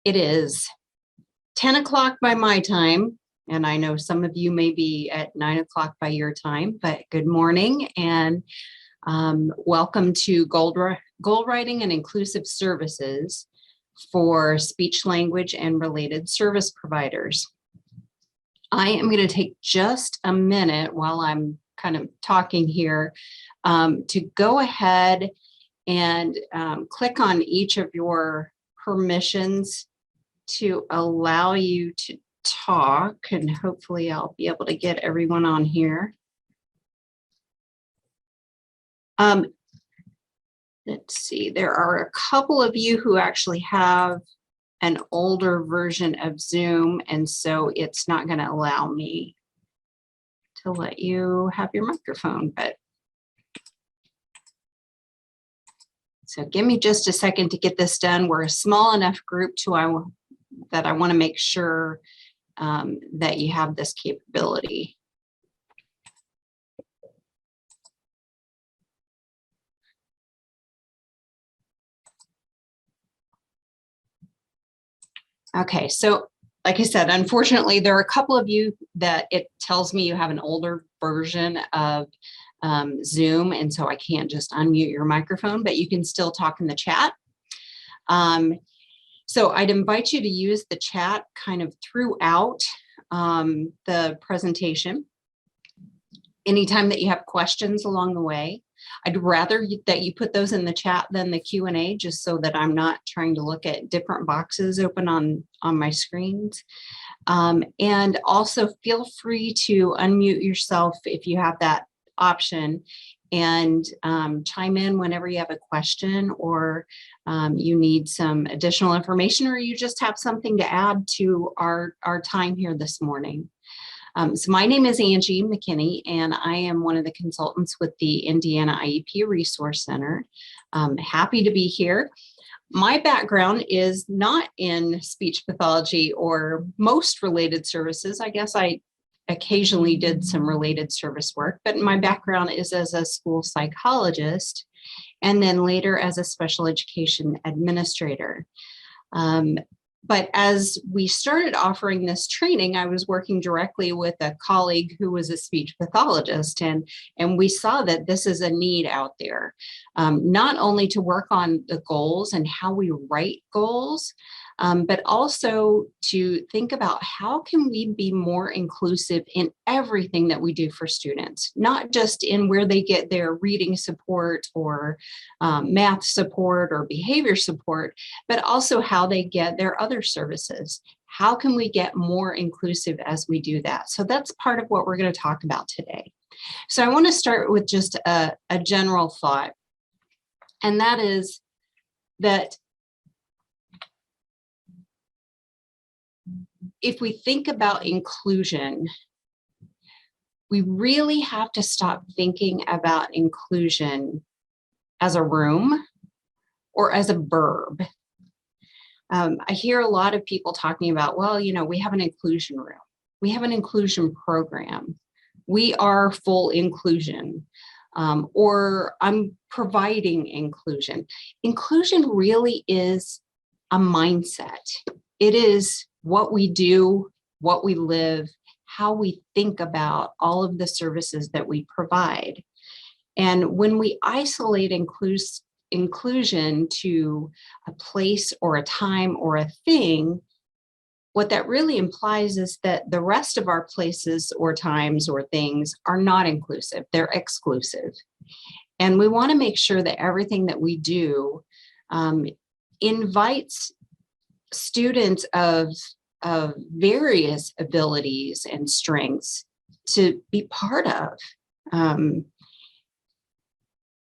It is 10 o'clock by my time, and I know some of you may be at 9 o'clock by your time, but good morning and welcome to Goal Writing and Inclusive Services for speech, language, and related service providers. I am going to take just a minute while I'm kind of talking here to go ahead and click on each of your permissions to allow you to talk, and hopefully I'll be able to get everyone on here. Let's see, there are a couple of you who actually have an older version of Zoom, and so it's not going to allow me to let you have your microphone, but so give me just a second to get this done. We're a small enough group that I want to make sure that you have this capability. Okay, so like I said, unfortunately, there are a couple of you that it tells me you have an older version of Zoom, and so I can't just unmute your microphone, but you can still talk in the chat. So I'd invite you to use the chat kind of throughout the presentation. Anytime that you have questions along the way, I'd rather that you put those in the chat than the Q&A, just so that I'm not trying to look at different boxes open on my screens. And also feel free to unmute yourself if you have that option and chime in whenever you have a question or you need some additional information or you just have something to add to our time here this morning. So my name is Angie McKinney, and I am one of the consultants with the Indiana IEP Resource Center. Happy to be here. My background is not in speech pathology or most related services. I guess I occasionally did some related service work, but my background is as a school psychologist and then later as a special education administrator. But as we started offering this training, I was working directly with a colleague who was a speech pathologist, and we saw that this is a need out there, not only to work on the goals and how we write goals, but also to think about how can we be more inclusive in everything that we do for students, not just in where they get their reading support or math support or behavior support, but also how they get their other services. How can we get more inclusive as we do that? So that's part of what we're going to talk about today. So I want to start with just a general thought, and that is that if we think about inclusion, we really have to stop thinking about inclusion as a room or as a verb. I hear a lot of people talking about, well, you know, we have an inclusion room. We have an inclusion program. We are full inclusion. Or I'm providing inclusion. Inclusion really is a mindset. It is what we do, what we live, how we think about all of the services that we provide. And when we isolate inclusion to a place or a time or a thing, what that really implies is that the rest of our places or times or things are not inclusive, they're exclusive. And we want to make sure that everything that we do invites students of various abilities and strengths to be part of.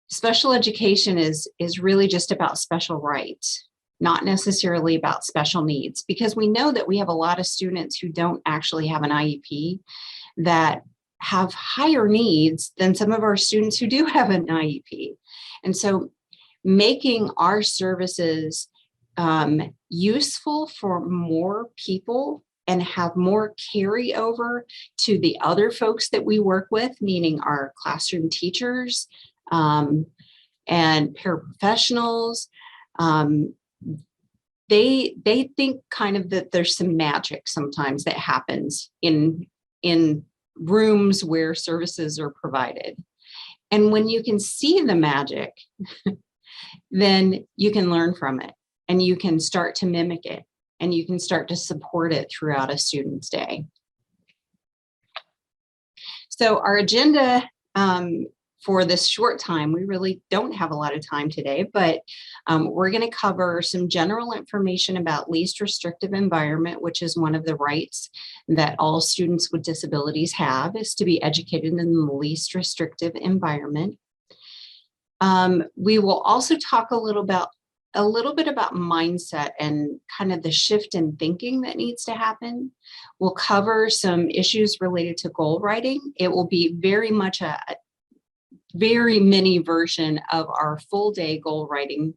Special education is really just about special rights, not necessarily about special needs, because we know that we have a lot of students who don't actually have an IEP that have higher needs than some of our students who do have an IEP. And so making our services useful for more people and have more carryover to the other folks that we work with, meaning our classroom teachers and paraprofessionals, they think kind of that there's some magic sometimes that happens in rooms where services are provided. And when you can see the magic, then you can learn from it and you can start to mimic it and you can start to support it throughout a student's day. So our agenda for this short time, we really don't have a lot of time today, but we're going to cover some general information about least restrictive environment, which is one of the rights that all students with disabilities have, is to be educated in the least restrictive environment. We will also talk a little bit about mindset and kind of the shift in thinking that needs to happen. We'll cover some issues related to goal writing. It will be very much a very mini version of our full day goal writing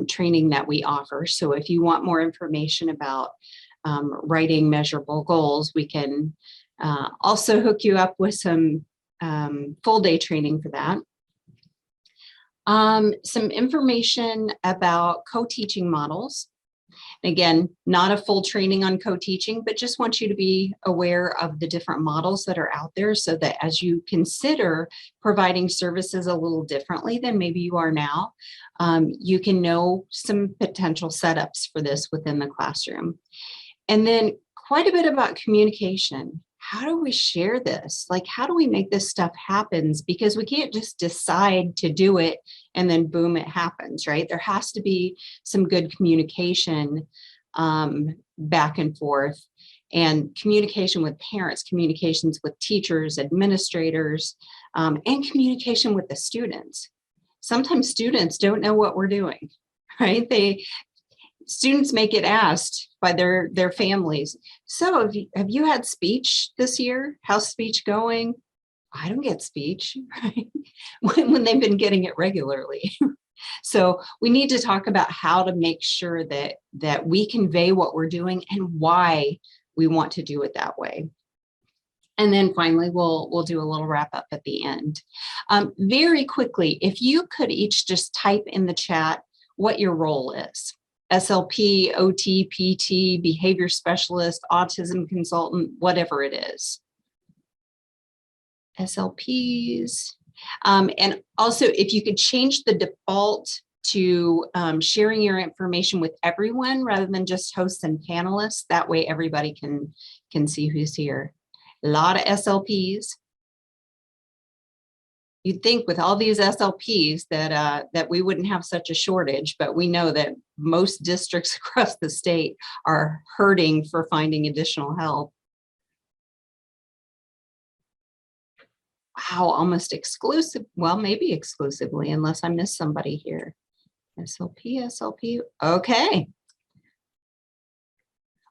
training that we offer. So if you want more information about writing measurable goals, we can also hook you up with some full day training for that. Some information about co-teaching models. Again, not a full training on co-teaching, but just want you to be aware of the different models that are out there so that as you consider providing services a little differently than maybe you are now, you can know some potential setups for this within the classroom. And then quite a bit about communication. How do we share this? Like, how do we make this stuff happen? Because we can't just decide to do it and then boom, it happens, right? There has to be some good communication back and forth, and communication with parents, communications with teachers, administrators, and communication with the students. Sometimes students don't know what we're doing, right? Students may get asked by their families, so have you had speech this year? How's speech going? I don't get speech, right? when they've been getting it regularly. So we need to talk about how to make sure that we convey what we're doing and why we want to do it that way. And then finally, we'll do a little wrap up at the end. Very quickly, if you could each just type in the chat what your role is. SLP, OT, PT, behavior specialist, autism consultant, whatever it is. SLPs. And also, if you could change the default to sharing your information with everyone rather than just hosts and panelists, that way everybody can see who's here. A lot of SLPs. You'd think with all these SLPs that we wouldn't have such a shortage, but we know that most districts across the state are hurting for finding additional help. Wow, almost exclusive. Well, maybe exclusively, unless I missed somebody here. SLP. Okay.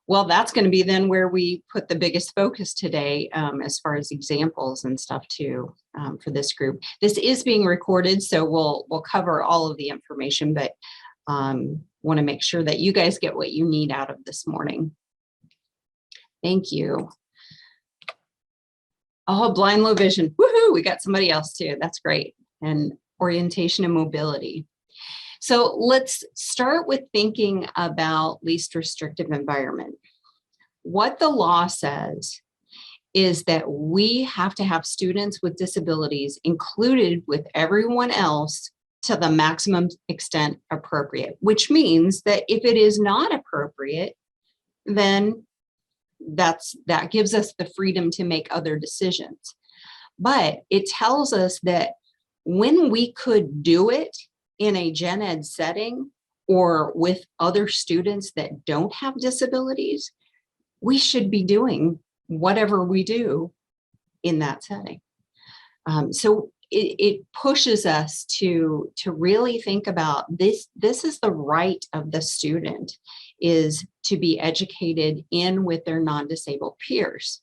Well, that's going to be then where we put the biggest focus today as far as examples and stuff too for this group. This is being recorded, so we'll cover all of the information, but want to make sure that you guys get what you need out of this morning. Thank you. Oh, blind, low vision. Woohoo, we got somebody else too. That's great. And orientation and mobility. So let's start with thinking about least restrictive environment. What the law says is that we have to have students with disabilities included with everyone else to the maximum extent appropriate, which means that if it is not appropriate, then that gives us the freedom to make other decisions. But it tells us that when we could do it in a gen ed setting or with other students that don't have disabilities, we should be doing whatever we do in that setting. So it pushes us to really think about this. This is the right of the student, is to be educated in with their non-disabled peers.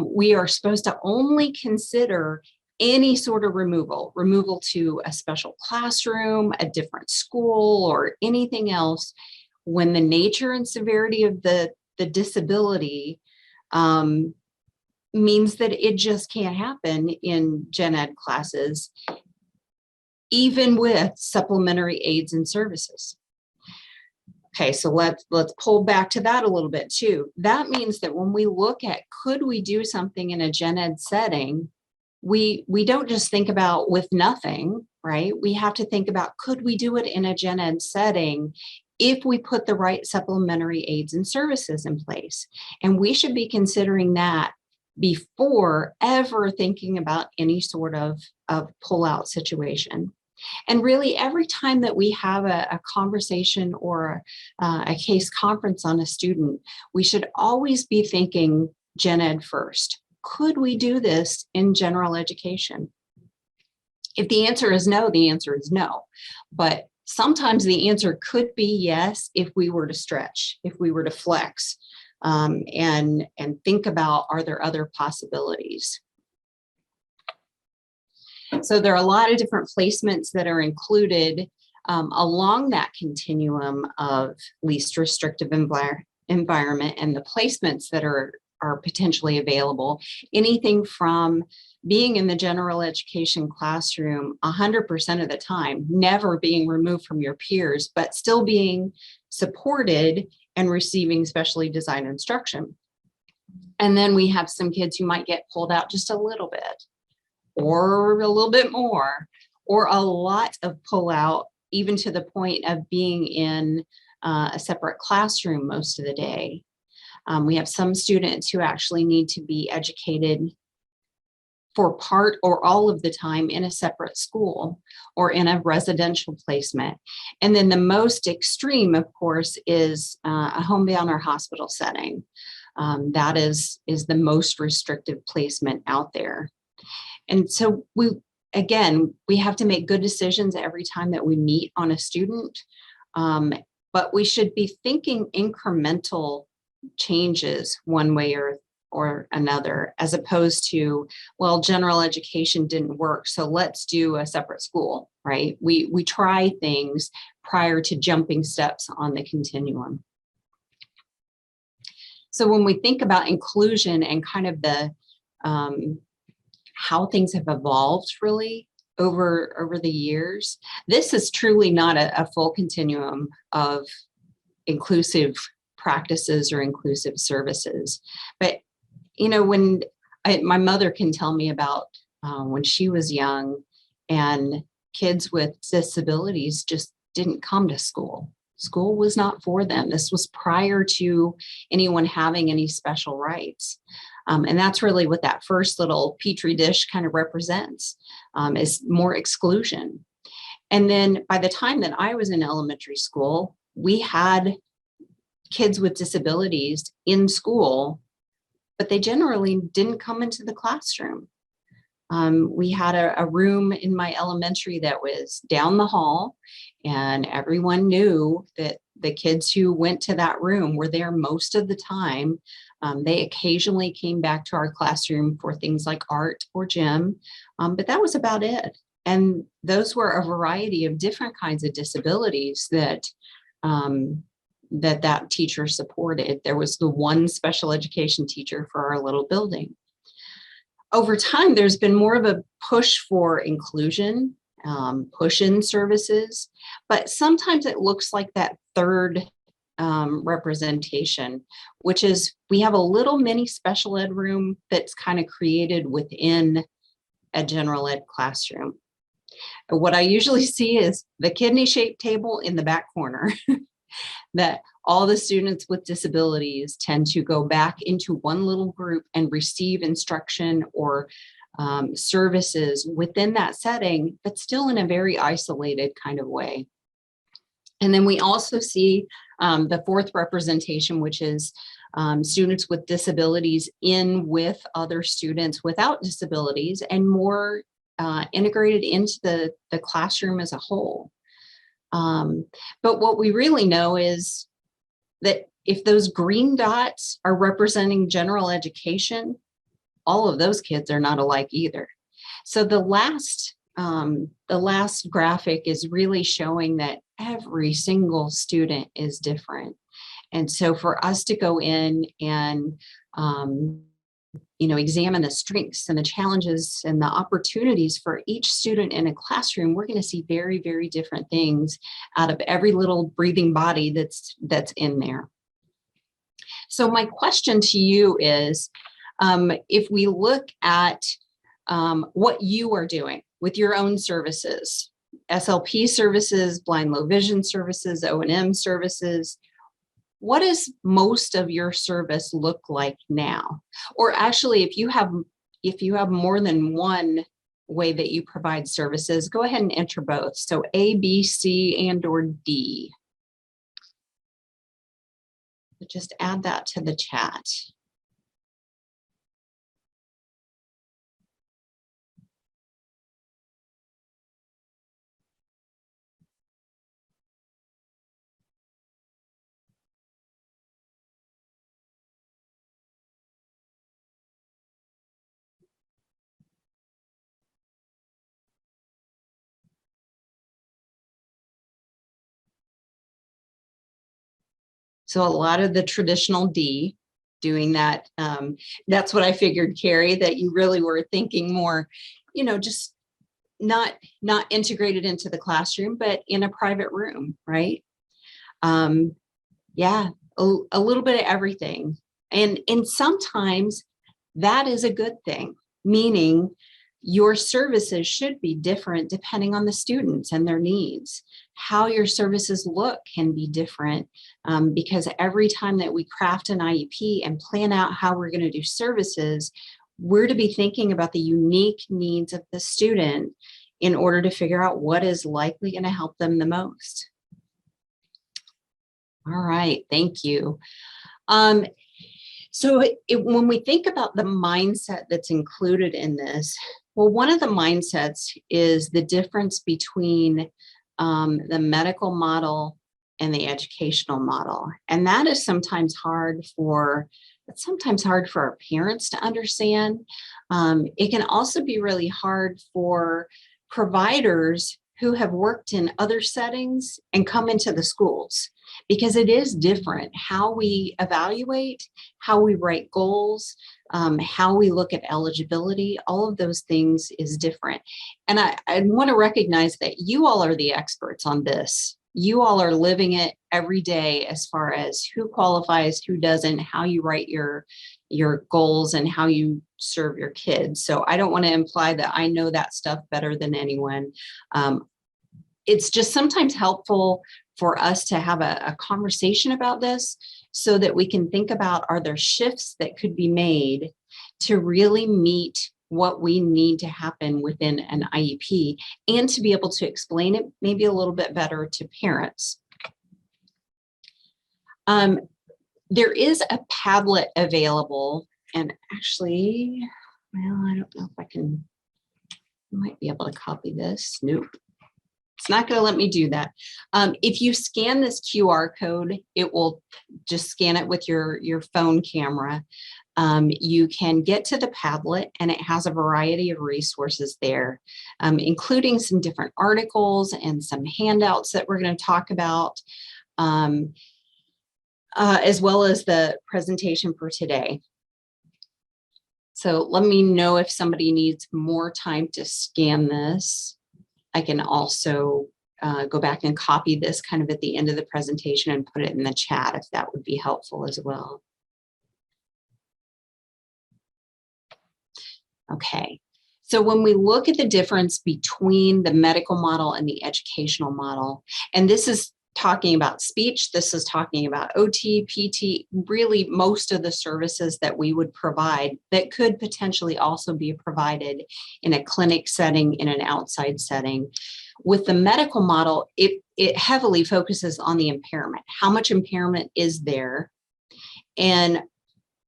We are supposed to only consider any sort of removal to a special classroom, a different school, or anything else when the nature and severity of the disability means that it just can't happen in gen ed classes, even with supplementary aids and services. Okay, so let's pull back to that a little bit too. That means that when we look at could we do something in a gen ed setting, we don't just think about with nothing, right? We have to think about could we do it in a gen ed setting if we put the right supplementary aids and services in place. And we should be considering that before ever thinking about any sort of pullout situation. And really, every time that we have a conversation or a case conference on a student, we should always be thinking gen ed first. Could we do this in general education? If the answer is no, the answer is no. But sometimes the answer could be yes if we were to stretch, if we were to flex, and think about, are there other possibilities? So there are a lot of different placements that are included along that continuum of least restrictive environment and the placements that are potentially available. Anything from being in the general education classroom 100% of the time, never being removed from your peers, but still being supported and receiving specially designed instruction. And then we have some kids who might get pulled out just a little bit, or a little bit more, or a lot of pullout, even to the point of being in a separate classroom most of the day. We have some students who actually need to be educated for part or all of the time in a separate school or in a residential placement. And then the most extreme, of course, is a homebound or hospital setting. That is the most restrictive placement out there. And so we have to make good decisions every time that we meet on a student, but we should be thinking incremental changes one way or another, as opposed to, well, general education didn't work, so let's do a separate school, right? We try things prior to jumping steps on the continuum. So when we think about inclusion and kind of the how things have evolved really over the years, this is truly not a full continuum of inclusive practices or inclusive services. But, you know, when my mother can tell me about when she was young and kids with disabilities just didn't come to school. School was not for them. This was prior to anyone having any special rights. And that's really what that first little petri dish kind of represents, is more exclusion. And then by the time that I was in elementary school, we had kids with disabilities in school, but they generally didn't come into the classroom. We had a room in my elementary that was down the hall, and everyone knew that the kids who went to that room were there most of the time. They occasionally came back to our classroom for things like art or gym, but that was about it. And those were a variety of different kinds of disabilities that that teacher supported. There was the one special education teacher for our little building. Over time, there's been more of a push for inclusion, push-in services, but sometimes it looks like that third representation, which is we have a little mini special ed room that's kind of created within a general ed classroom. What I usually see is the kidney-shaped table in the back corner that all the students with disabilities tend to go back into one little group and receive instruction or services within that setting, but still in a very isolated kind of way. And then we also see the fourth representation, which is students with disabilities in with other students without disabilities and more integrated into the classroom as a whole. But what we really know is that if those green dots are representing general education, all of those kids are not alike either. So the last graphic is really showing that every single student is different. And so for us to go in and examine the strengths and the challenges and the opportunities for each student in a classroom, we're going to see very, very different things out of every little breathing body that's in there. So my question to you is, if we look at what you are doing with your own services, SLP services, blind low vision services, O&M services, what does most of your service look like now? Or actually, if you have more than one way that you provide services, go ahead and enter both. So A, B, C, and or D. Just add that to the chat. So a lot of the traditional D, doing that. That's what I figured, Carrie, that you really were thinking more, just not integrated into the classroom, but in a private room, right? Yeah, a little bit of everything. And sometimes that is a good thing, meaning your services should be different depending on the students and their needs. How your services look can be different because every time that we craft an IEP and plan out how we're going to do services, we're to be thinking about the unique needs of the student in order to figure out what is likely going to help them the most. All right, thank you. So when we think about the mindset that's included in this, well, one of the mindsets is the difference between the medical model and the educational model. And that is sometimes hard for our parents to understand. It can also be really hard for providers who have worked in other settings and come into the schools, because it is different how we evaluate, how we write goals, how we look at eligibility. All of those things is different. And I want to recognize that you all are the experts on this. You all are living it every day as far as who qualifies, who doesn't, how you write your goals and how you serve your kids. So I don't want to imply that I know that stuff better than anyone. It's just sometimes helpful for us to have a conversation about this so that we can think about, are there shifts that could be made to really meet what we need to happen within an IEP, and to be able to explain it maybe a little bit better to parents. There is a Padlet available, and actually, well, I don't know if I might be able to copy this. Nope. It's not going to let me do that. If you scan this QR code, it will just scan it with your phone camera. You can get to the Padlet, and it has a variety of resources there, including some different articles and some handouts that we're going to talk about, as well as the presentation for today. So let me know if somebody needs more time to scan this. I can also go back and copy this kind of at the end of the presentation and put it in the chat if that would be helpful as well. Okay, so when we look at the difference between the medical model and the educational model, and this is talking about speech, this is talking about OT, PT, really most of the services that we would provide that could potentially also be provided in a clinic setting, in an outside setting. With the medical model, it heavily focuses on the impairment. How much impairment is there? And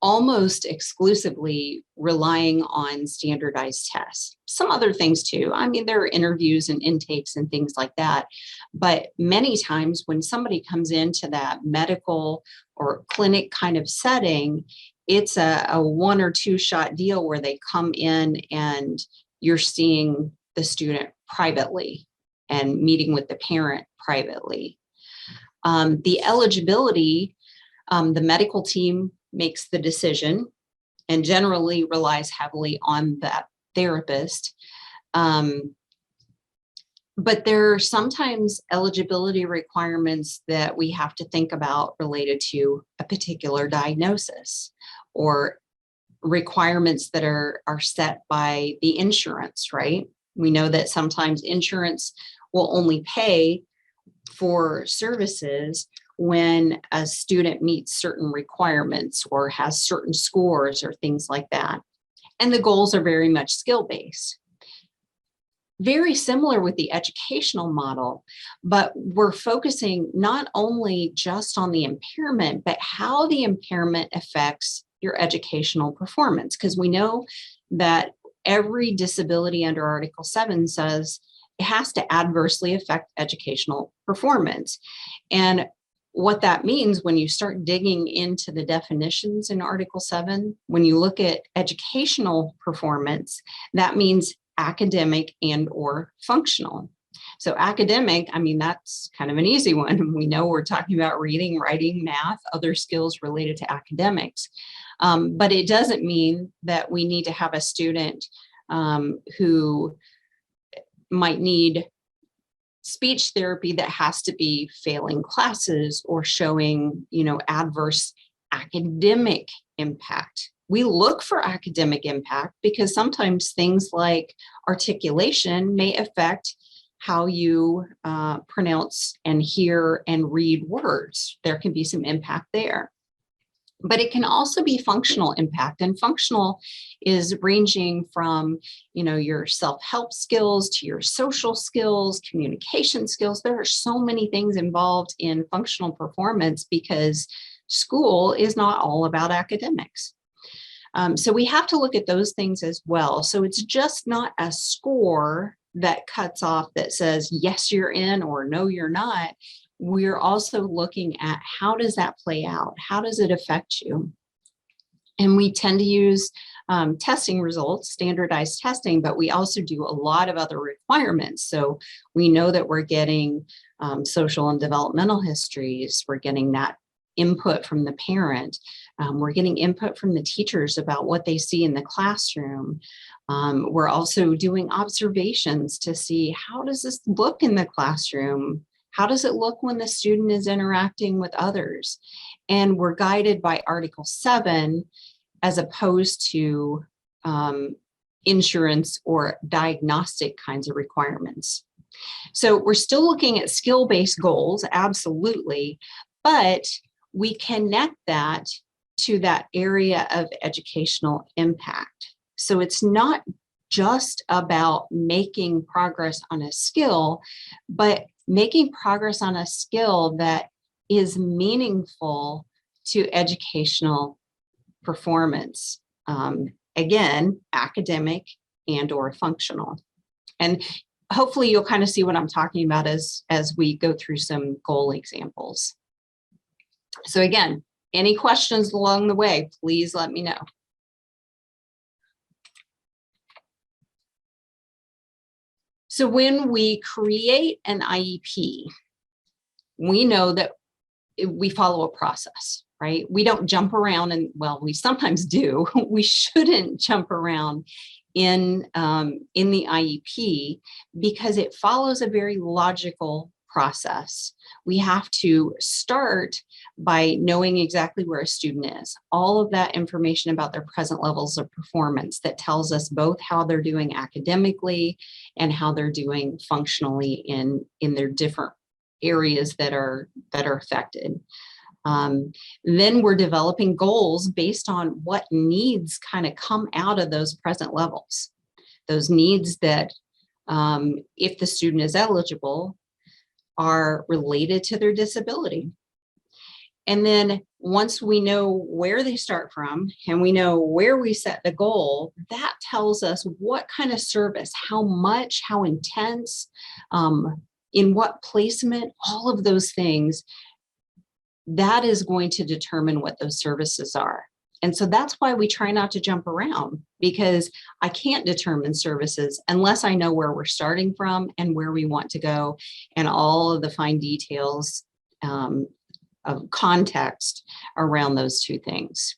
almost exclusively relying on standardized tests. Some other things too. I mean, there are interviews and intakes and things like that. But many times when somebody comes into that medical or clinic kind of setting, it's a 1 or 2 shot deal where they come in and you're seeing the student privately and meeting with the parent privately. The eligibility, the medical team makes the decision. and generally relies heavily on that therapist. But there are sometimes eligibility requirements that we have to think about related to a particular diagnosis, or requirements that are set by the insurance, right? We know that sometimes insurance will only pay for services when a student meets certain requirements or has certain scores or things like that. And the goals are very much skill-based. Very similar with the educational model, but we're focusing not only just on the impairment, but how the impairment affects your educational performance. Because we know that every disability under Article 7 says it has to adversely affect educational performance. And what that means, when you start digging into the definitions in Article 7, when you look at educational performance, that means academic and or functional. So academic, I mean, that's kind of an easy one. We know we're talking about reading, writing, math, other skills related to academics. But it doesn't mean that we need to have a student who might need speech therapy that has to be failing classes or showing, adverse academic impact. We look for academic impact because sometimes things like articulation may affect how you pronounce and hear and read words. There can be some impact there. But it can also be functional impact, and functional is ranging from, your self-help skills to your social skills, communication skills. There are so many things involved in functional performance because school is not all about academics. So we have to look at those things as well. So it's just not a score that cuts off that says, yes, you're in, or no, you're not. We're also looking at how does that play out? How does it affect you? And we tend to use testing results, standardized testing, but we also do a lot of other requirements. So we know that we're getting social and developmental histories. We're getting that input from the parent. We're getting input from the teachers about what they see in the classroom. We're also doing observations to see, how does this look in the classroom? How does it look when the student is interacting with others? And we're guided by Article 7 as opposed to insurance or diagnostic kinds of requirements. So we're still looking at skill-based goals, absolutely, but we connect that to that area of educational impact. So it's not just about making progress on a skill, but making progress on a skill that is meaningful to educational performance. Again, academic and or functional. And hopefully you'll kind of see what I'm talking about as we go through some goal examples. So again, any questions along the way, please let me know. So when we create an IEP, we know that we follow a process, right? We don't jump around, and well, we sometimes do. We shouldn't jump around in the IEP because it follows a very logical process. We have to start by knowing exactly where a student is. All of that information about their present levels of performance that tells us both how they're doing academically and how they're doing functionally in their different areas that are affected. Then we're developing goals based on what needs kind of come out of those present levels. Those needs that, if the student is eligible, are related to their disability. And then once we know where they start from and we know where we set the goal, that tells us what kind of service, how much, how intense, in what placement, all of those things, that is going to determine what those services are. And so that's why we try not to jump around, because I can't determine services unless I know where we're starting from and where we want to go and all of the fine details of context around those two things.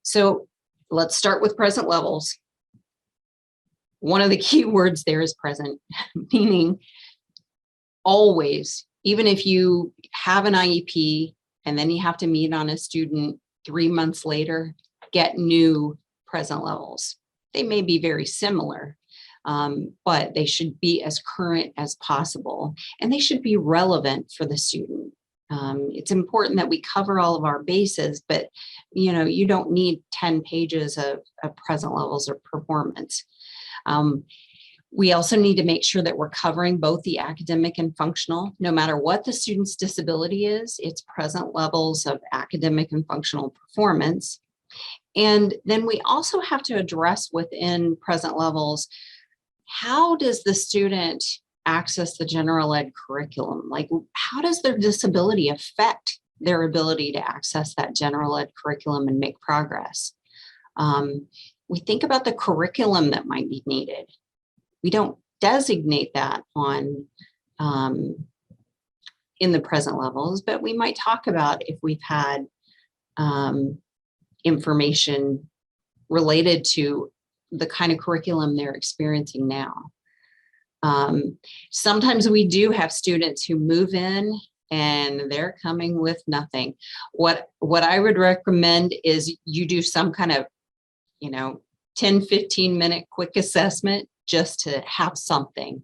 So let's start with present levels. One of the key words there is present, meaning always, even if you have an IEP and then you have to meet on a student 3 months later, get new present levels. They may be very similar, but they should be as current as possible, and they should be relevant for the student. It's important that we cover all of our bases, but you don't need 10 pages of present levels or performance. We also need to make sure that we're covering both the academic and functional. No matter what the student's disability is, it's present levels of academic and functional performance. And then we also have to address within present levels, how does the student access the general ed curriculum? Like, how does their disability affect their ability to access that general ed curriculum and make progress? We think about the curriculum that might be needed. We don't designate that on in the present levels, but we might talk about if we've had information related to the kind of curriculum they're experiencing now. Sometimes we do have students who move in and they're coming with nothing. What I would recommend is you do some kind of 10-15 minute quick assessment just to have something.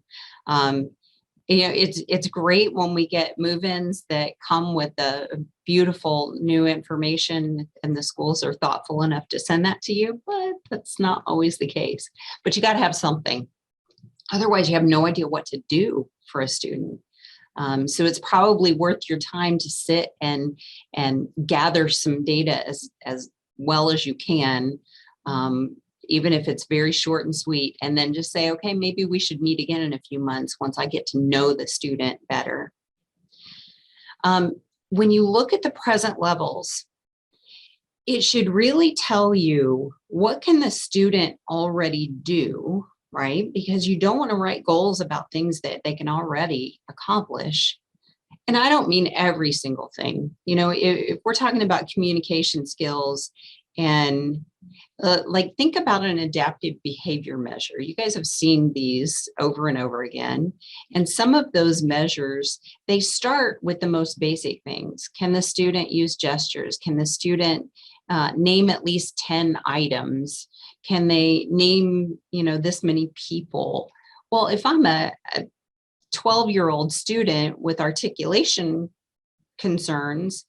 It's great when we get move-ins that come with a beautiful new information and the schools are thoughtful enough to send that to you, but that's not always the case. But you got to have something. Otherwise, you have no idea what to do for a student. So it's probably worth your time to sit and gather some data as well as you can, even if it's very short and sweet, and then just say, okay, maybe we should meet again in a few months once I get to know the student better. When you look at the present levels, it should really tell you what can the student already do, right? Because you don't want to write goals about things that they can already accomplish. And I don't mean every single thing. If we're talking about communication skills and think about an adaptive behavior measure. You guys have seen these over and over again. And some of those measures, they start with the most basic things. Can the student use gestures? Can the student name at least 10 items? Can they name, this many people? Well, if I'm a 12-year-old student with articulation concerns,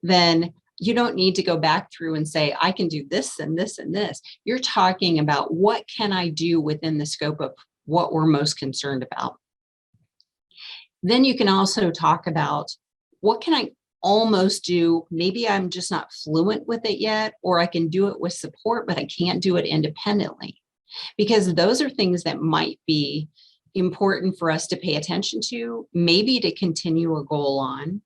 then you don't need to go back through and say, I can do this and this and this. You're talking about what can I do within the scope of what we're most concerned about. Then you can also talk about what can I almost do. Maybe I'm just not fluent with it yet, or I can do it with support, but I can't do it independently. Because those are things that might be important for us to pay attention to, maybe to continue a goal on,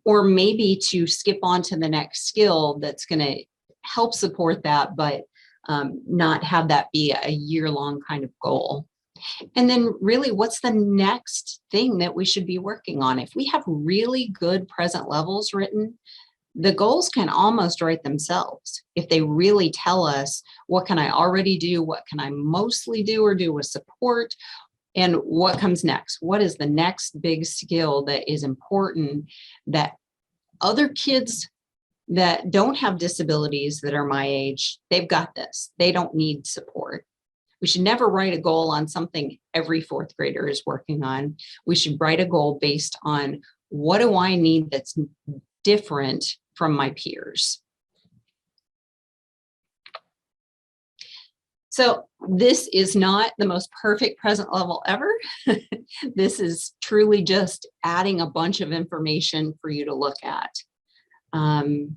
or maybe to skip on to the next skill that's going to help support that, but not have that be a year-long kind of goal. And then really, what's the next thing that we should be working on? If we have really good present levels written, the goals can almost write themselves. If they really tell us, what can I already do? What can I mostly do or do with support? And what comes next? What is the next big skill that is important that other kids that don't have disabilities that are my age, they've got this. They don't need support. We should never write a goal on something every fourth grader is working on. We should write a goal based on what do I need that's different from my peers. So this is not the most perfect present level ever. This is truly just adding a bunch of information for you to look at.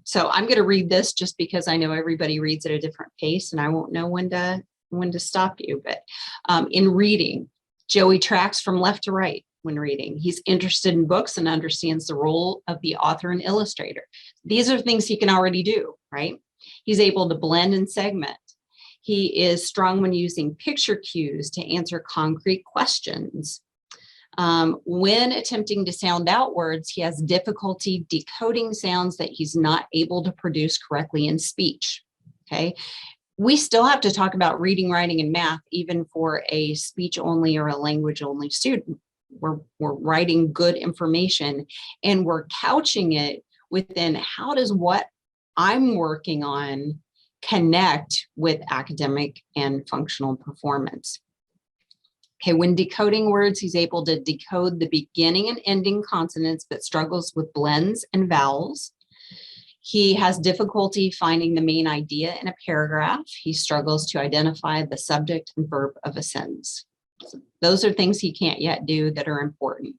So I'm going to read this just because I know everybody reads at a different pace and I won't know when to stop you. But in reading, Joey tracks from left to right when reading. He's interested in books and understands the role of the author and illustrator. These are things he can already do, right? He's able to blend and segment. He is strong when using picture cues to answer concrete questions. When attempting to sound out words, he has difficulty decoding sounds that he's not able to produce correctly in speech. okay? We still have to talk about reading, writing, and math, even for a speech only or a language only student. We're writing good information, and we're couching it within how does what I'm working on connect with academic and functional performance. Okay, when decoding words, he's able to decode the beginning and ending consonants, but struggles with blends and vowels. He has difficulty finding the main idea in a paragraph. He struggles to identify the subject and verb of a sentence. So those are things he can't yet do that are important.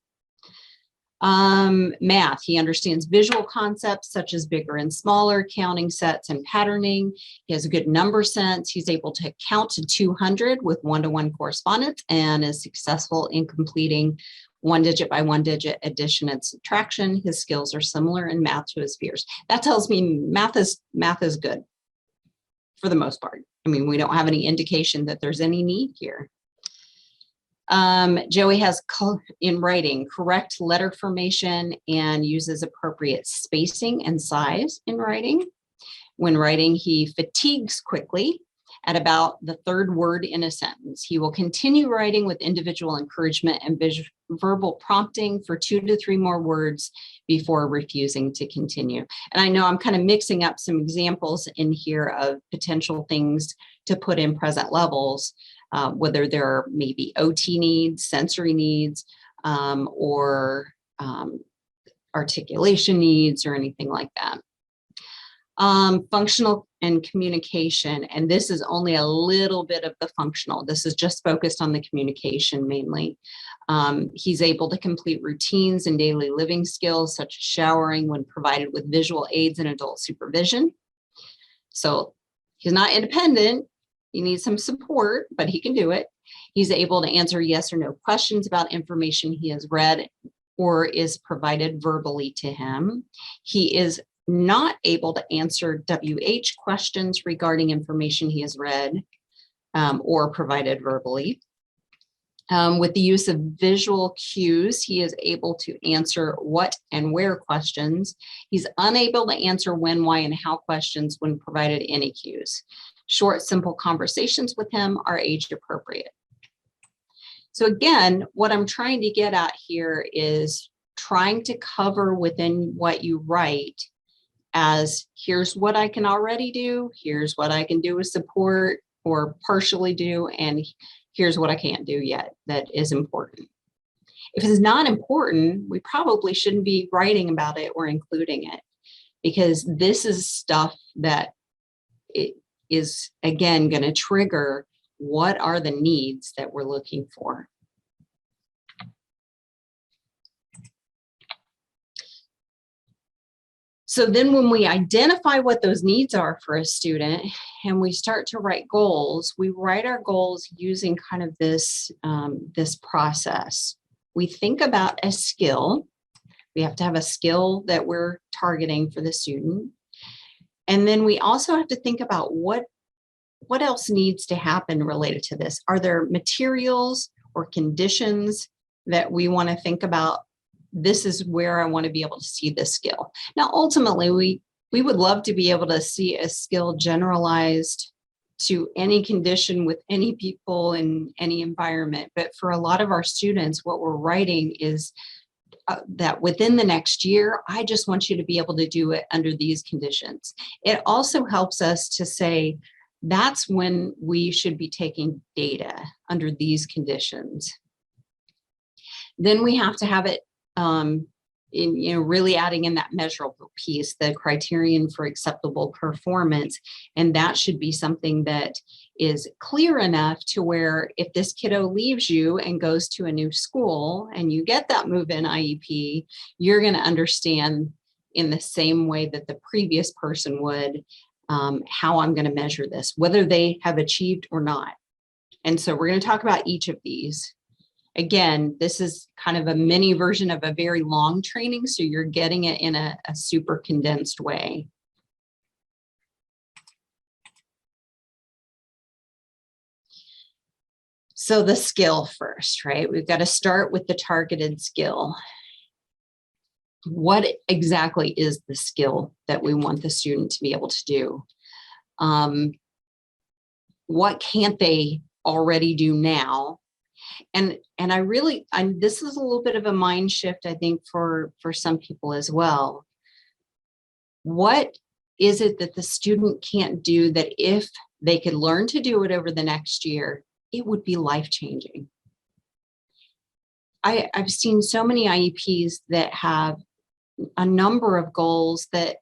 Math, he understands visual concepts such as bigger and smaller, counting sets and patterning. He has a good number sense. He's able to count to 200 with one-to-one correspondence and is successful in completing one digit by one digit addition and subtraction. His skills are similar in math to his peers. That tells me math is good for the most part. I mean, we don't have any indication that there's any need here. Joey has, in writing, correct letter formation and uses appropriate spacing and size in writing. When writing, he fatigues quickly at about the third word in a sentence. He will continue writing with individual encouragement and verbal prompting for 2 to 3 more words before refusing to continue. And I know I'm kind of mixing up some examples in here of potential things to put in present levels, whether there are maybe OT needs, sensory needs, or articulation needs or anything like that. Functional and communication, and this is only a little bit of the functional. This is just focused on the communication mainly. He's able to complete routines and daily living skills such as showering when provided with visual aids and adult supervision. So he's not independent. He needs some support, but he can do it. He's able to answer yes or no questions about information he has read or is provided verbally to him. He is not able to answer WH questions regarding information he has read or provided verbally. With the use of visual cues, he is able to answer what and where questions. He's unable to answer when, why, and how questions when provided any cues. Short, simple conversations with him are age appropriate. So again, what I'm trying to get at here is trying to cover within what you write as here's what I can already do, here's what I can do with support or partially do, and here's what I can't do yet that is important. If it's not important, we probably shouldn't be writing about it or including it, because this is stuff that it is, again, going to trigger what are the needs that we're looking for. So then when we identify what those needs are for a student and we start to write goals, we write our goals using kind of this, this process. We think about a skill. We have to have a skill that we're targeting for the student. And then we also have to think about what else needs to happen related to this. Are there materials or conditions that we want to think about? This is where I want to be able to see this skill. Now, ultimately, we would love to be able to see a skill generalized to any condition with any people in any environment. But for a lot of our students, what we're writing is that within the next year, I just want you to be able to do it under these conditions. It also helps us to say, that's when we should be taking data under these conditions. Then we have to have it really adding in that measurable piece, the criterion for acceptable performance. And that should be something that is clear enough to where if this kiddo leaves you and goes to a new school and you get that move-in IEP, you're going to understand in the same way that the previous person would how I'm going to measure this, whether they have achieved or not. And so we're going to talk about each of these. Again, this is kind of a mini version of a very long training, so you're getting it in a super condensed way. So the skill first, right? We've got to start with the targeted skill. What exactly is the skill that we want the student to be able to do? What can't they already do now? And this is a little bit of a mind shift, I think, for some people as well. What is it that the student can't do that if they could learn to do it over the next year, it would be life-changing? I've seen so many IEPs that have a number of goals that,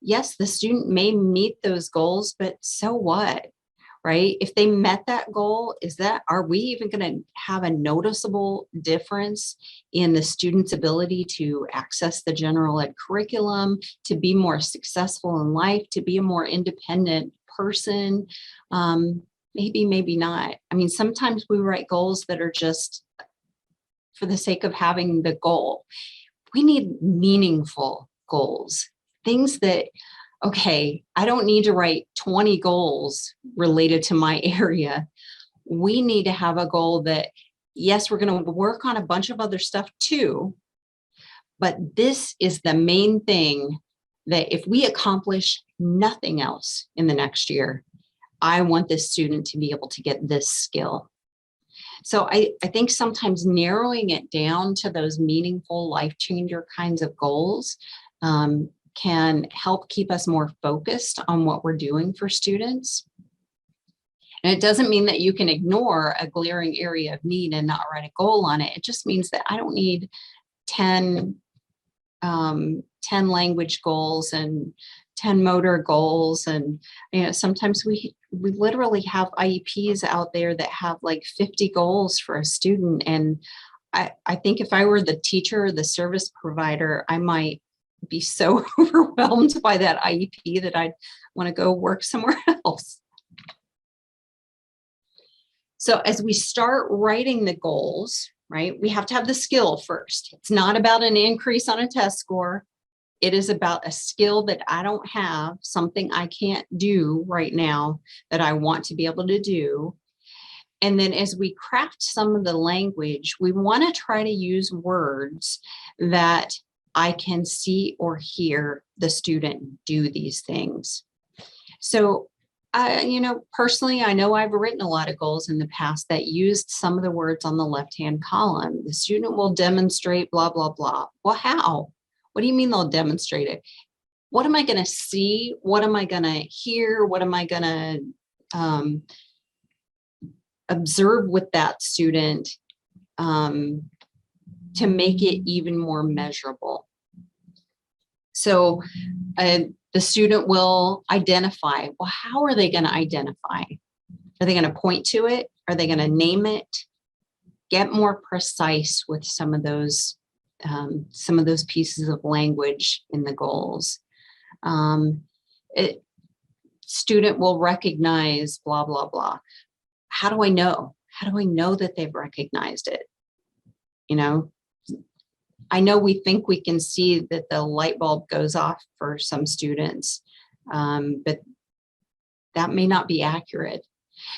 yes, the student may meet those goals, but so what, right? If they met that goal, are we even going to have a noticeable difference in the student's ability to access the general ed curriculum, to be more successful in life, to be a more independent person? Maybe, maybe not. I mean, sometimes we write goals that are just for the sake of having the goal. We need meaningful goals, things that, okay, I don't need to write 20 goals related to my area. We need to have a goal that, yes, we're going to work on a bunch of other stuff too, but this is the main thing that if we accomplish nothing else in the next year, I want this student to be able to get this skill. So I think sometimes narrowing it down to those meaningful life changer kinds of goals can help keep us more focused on what we're doing for students. And it doesn't mean that you can ignore a glaring area of need and not write a goal on it. It just means that I don't need 10 language goals and 10 motor goals. And sometimes we literally have IEPs out there that have like 50 goals for a student. And I think if I were the teacher or the service provider, I might be so overwhelmed by that IEP that I'd want to go work somewhere else. So as we start writing the goals, right, we have to have the skill first. It's not about an increase on a test score. It is about a skill that I don't have, something I can't do right now that I want to be able to do. And then as we craft some of the language, we want to try to use words that I can see or hear the student do these things. So, personally, I know I've written a lot of goals in the past that used some of the words on the left-hand column. The student will demonstrate blah, blah, blah. Well, how? What do you mean they'll demonstrate it? What am I going to see? What am I going to hear? What am I going to observe with that student to make it even more measurable? So the student will identify. Well, how are they going to identify? Are they going to point to it? Are they going to name it? Get more precise with some of those pieces of language in the goals. Student will recognize blah, blah, blah. How do I know? How do I know that they've recognized it? I know we think we can see that the light bulb goes off for some students, but that may not be accurate.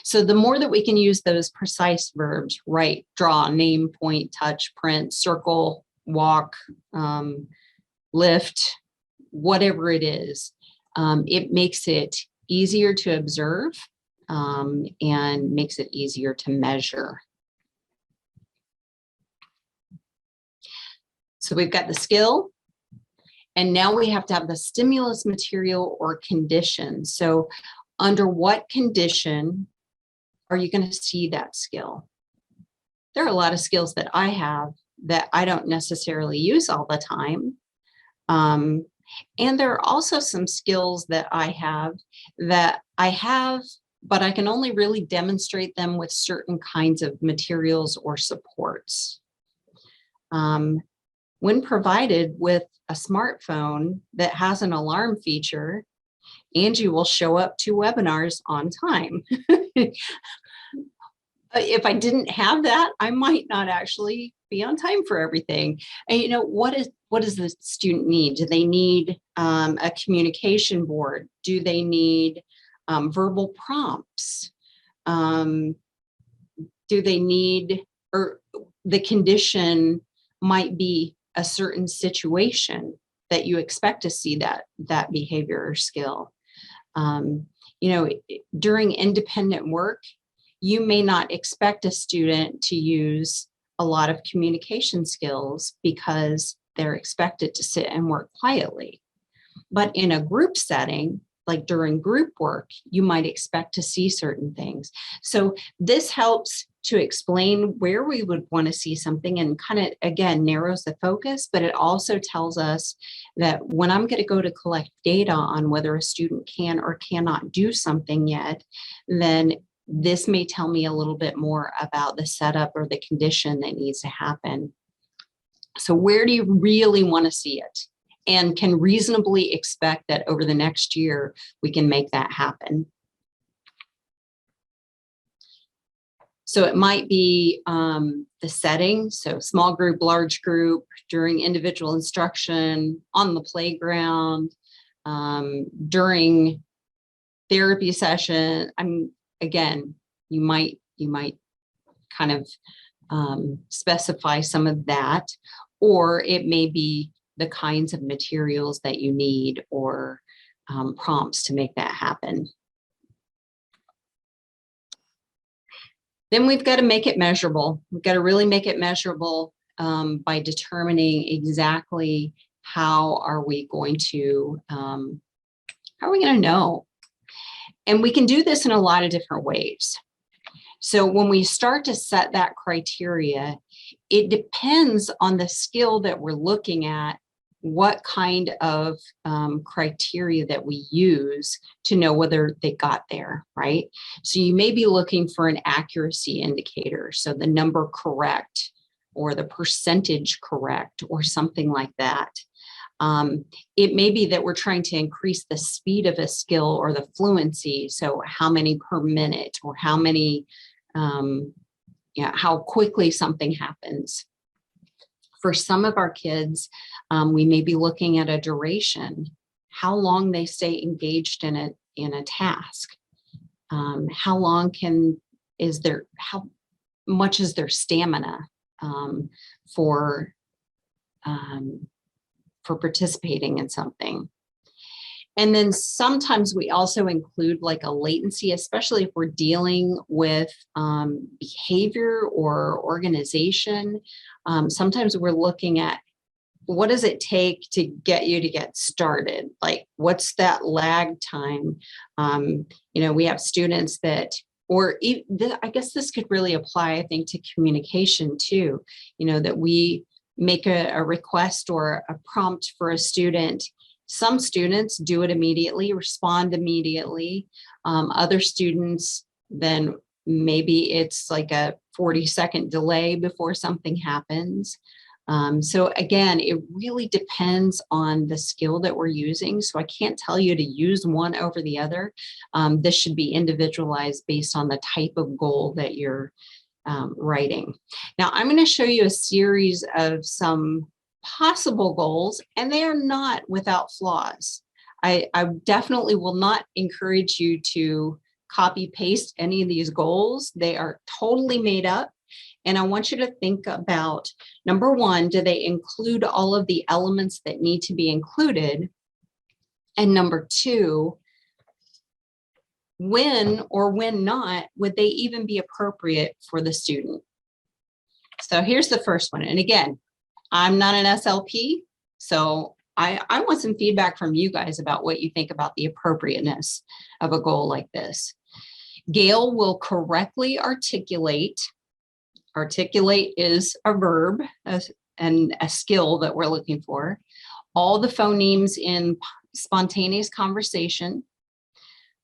So the more that we can use those precise verbs, write, draw, name, point, touch, print, circle, walk, lift, whatever it is, it makes it easier to observe and makes it easier to measure. So we've got the skill, and now we have to have the stimulus material or condition. So under what condition are you going to see that skill? There are a lot of skills that I have that I don't necessarily use all the time. And there are also some skills that I have, but I can only really demonstrate them with certain kinds of materials or supports. When provided with a smartphone that has an alarm feature, Angie will show up to webinars on time. If I didn't have that, I might not actually be on time for everything. And what does the student need? Do they need a communication board? Do they need verbal prompts? Do they need, or the condition might be a certain situation that you expect to see that behavior or skill. during independent work, you may not expect a student to use a lot of communication skills because they're expected to sit and work quietly. But in a group setting, like during group work, you might expect to see certain things. So this helps to explain where we would want to see something and kind of, again, narrows the focus, but it also tells us that when I'm going to go to collect data on whether a student can or cannot do something yet, then this may tell me a little bit more about the setup or the condition that needs to happen. So where do you really want to see it? And can reasonably expect that over the next year, we can make that happen. So it might be the setting, so small group, large group, during individual instruction, on the playground, during therapy session. Again, you might kind of specify some of that, or it may be the kinds of materials that you need or prompts to make that happen. Then we've got to make it measurable. We've got to really make it measurable by determining exactly how are we going to know? And we can do this in a lot of different ways. So when we start to set that criteria, it depends on the skill that we're looking at, what kind of criteria that we use to know whether they got there, right? So you may be looking for an accuracy indicator, so the number correct or the percentage correct or something like that. It may be that we're trying to increase the speed of a skill or the fluency, so how many per minute or how many, how quickly something happens. For some of our kids, we may be looking at a duration, how long they stay engaged in a task, how much is their stamina for participating in something. And then sometimes we also include like a latency, especially if we're dealing with behavior or organization. Sometimes we're looking at what does it take to get you to get started? Like, what's that lag time? We have students that, I guess this could really apply, I think, to communication too, that we make a request or a prompt for a student. Some students do it immediately, respond immediately. Other students, then maybe it's like a 40-second delay before something happens. So again, it really depends on the skill that we're using. So I can't tell you to use one over the other. This should be individualized based on the type of goal that you're writing. Now I'm going to show you a series of some possible goals, and they are not without flaws. I definitely will not encourage you to copy paste any of these goals. They are totally made up. And I want you to think about, number one, do they include all of the elements that need to be included? And number two, when or when not would they even be appropriate for the student? So here's the first one. And again, I'm not an SLP, so I want some feedback from you guys about what you think about the appropriateness of a goal like this. Gail will correctly articulate. Articulate is a verb and a skill that we're looking for. All the phonemes in spontaneous conversation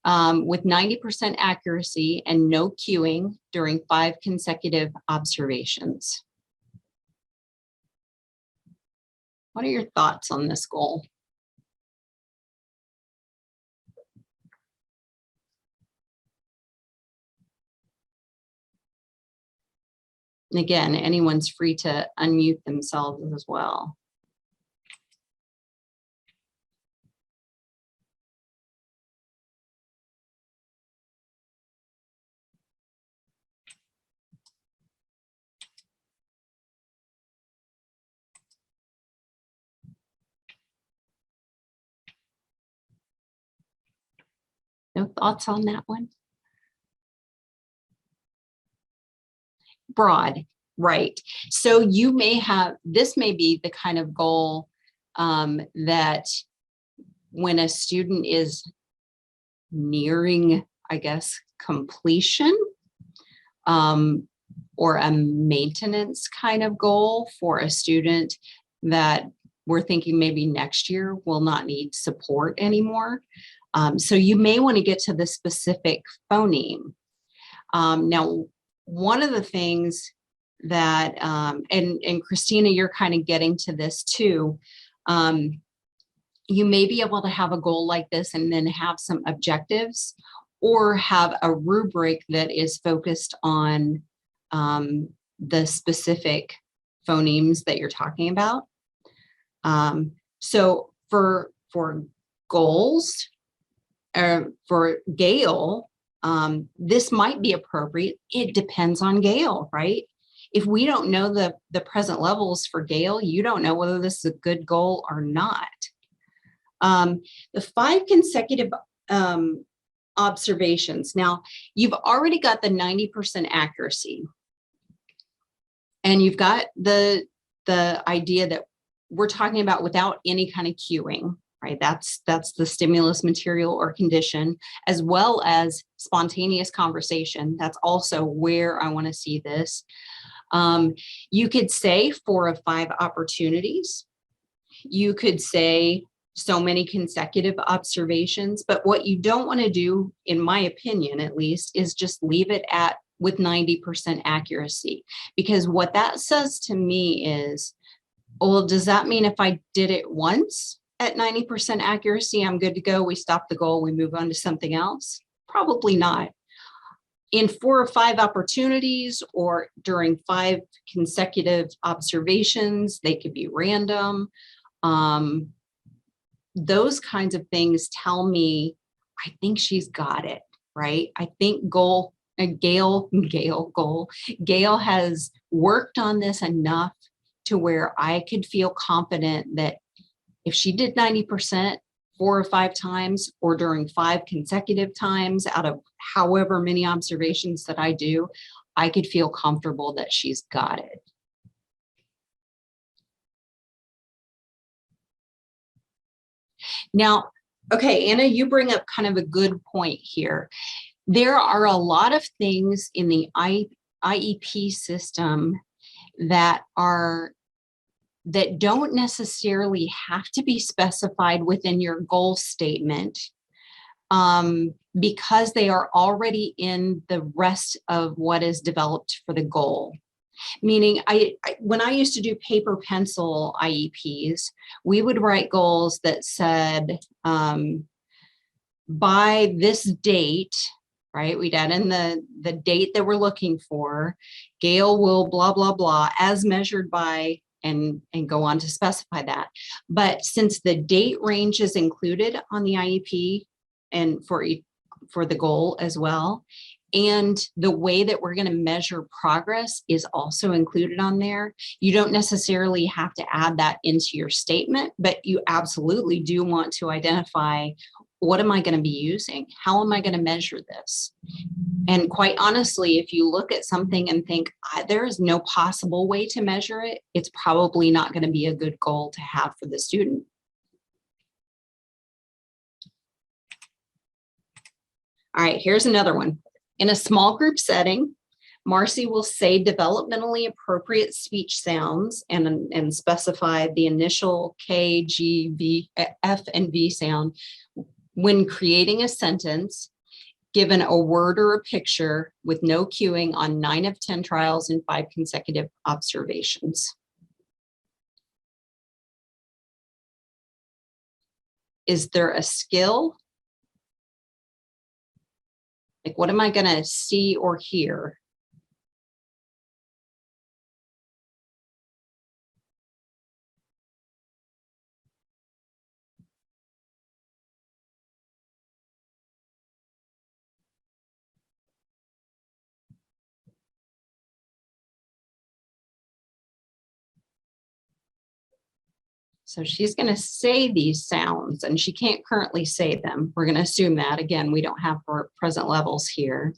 with 90% accuracy and no cueing during 5 consecutive observations. What are your thoughts on this goal? And again, anyone's free to unmute themselves as well. No thoughts on that one? Broad, right. So you may have, this may be the kind of goal that when a student is nearing, I guess, completion, or a maintenance kind of goal for a student that we're thinking maybe next year will not need support anymore. So you may want to get to the specific phoneme. Now, one of the things that, and Christina, you're kind of getting to this too, you may be able to have a goal like this and then have some objectives, or have a rubric that is focused on the specific phonemes that you're talking about. So for goals, for Gale, this might be appropriate. It depends on Gale, right? If we don't know the present levels for Gale, you don't know whether this is a good goal or not. The 5 consecutive observations. Now, you've already got the 90% accuracy. And you've got the idea that we're talking about without any kind of cueing, right? That's the stimulus material or condition, as well as spontaneous conversation. That's also where I want to see this. You could say 4 of 5 opportunities. You could say so many consecutive observations, but what you don't want to do, in my opinion at least, is just leave it at with 90% accuracy, because what that says to me is, well, does that mean if I did it once at 90% accuracy, I'm good to go, we stop the goal, we move on to something else? Probably not. In 4 or 5 opportunities, or during 5 consecutive observations, they could be random. Those kinds of things tell me, I think she's got it, right? I think Gale has worked on this enough to where I could feel confident that if she did 90% 4 or 5 times, or during 5 consecutive times out of however many observations that I do, I could feel comfortable that she's got it. Now, okay, Anna, you bring up kind of a good point here. There are a lot of things in the IEP system that don't necessarily have to be specified within your goal statement, because they are already in the rest of what is developed for the goal. Meaning, when I used to do paper pencil IEPs, we would write goals that said, by this date, right? We'd add in the date that we're looking for. Gale will blah, blah, blah, as measured by, and go on to specify that. But since the date range is included on the IEP and for the goal as well, and the way that we're going to measure progress is also included on there, you don't necessarily have to add that into your statement, but you absolutely do want to identify, what am I going to be using? How am I going to measure this? And quite honestly, if you look at something and think, there is no possible way to measure it, it's probably not going to be a good goal to have for the student. All right, here's another one. In a small group setting, Marcy will say developmentally appropriate speech sounds and specify the initial K, G, V, F, and V sound when creating a sentence, given a word or a picture with no cueing on 9 of 10 trials and 5 consecutive observations. Is there a skill? Like, what am I going to see or hear? So she's going to say these sounds, and she can't currently say them. We're going to assume that. Again, we don't have her present levels here.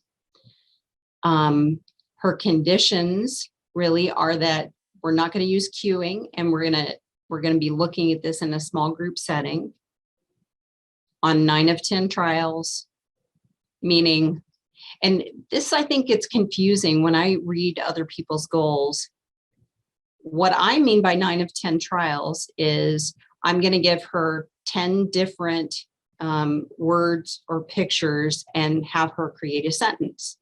Her conditions really are that we're not going to use cueing, and we're going to be looking at this in a small group setting on 9 of 10 trials, meaning, and this I think gets confusing when I read other people's goals. What I mean by 9 of 10 trials is I'm going to give her 10 different words or pictures and have her create a sentence.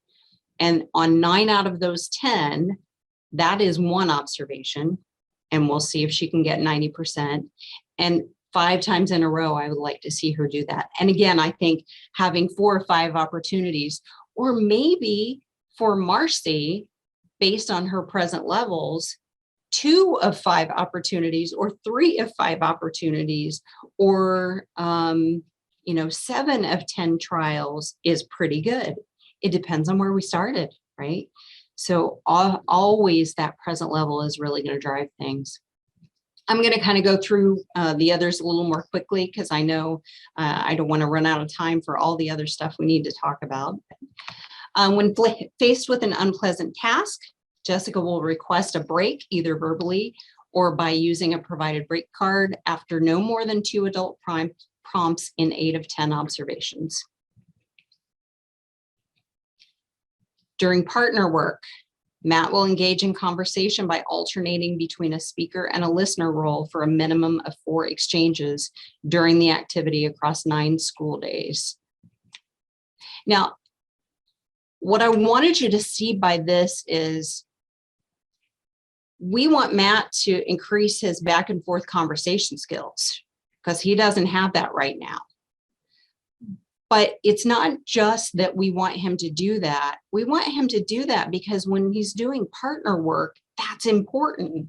And on 9 out of those 10, that is one observation. And we'll see if she can get 90%. And 5 times in a row, I would like to see her do that. And again, I think having 4 or 5 opportunities, or maybe for Marcy, based on her present levels, 2 of 5 opportunities, or 3 of 5 opportunities, or 7 of 10 trials is pretty good. It depends on where we started, right? So always that present level is really going to drive things. I'm going to kind of go through the others a little more quickly because I know I don't want to run out of time for all the other stuff we need to talk about. When faced with an unpleasant task, Jessica will request a break, either verbally or by using a provided break card after no more than 2 adult prompts in 8 of 10 observations. During partner work, Matt will engage in conversation by alternating between a speaker and a listener role for a minimum of 4 exchanges during the activity across 9 school days. Now, what I wanted you to see by this is we want Matt to increase his back and forth conversation skills because he doesn't have that right now. But it's not just that we want him to do that. We want him to do that because when he's doing partner work, that's important.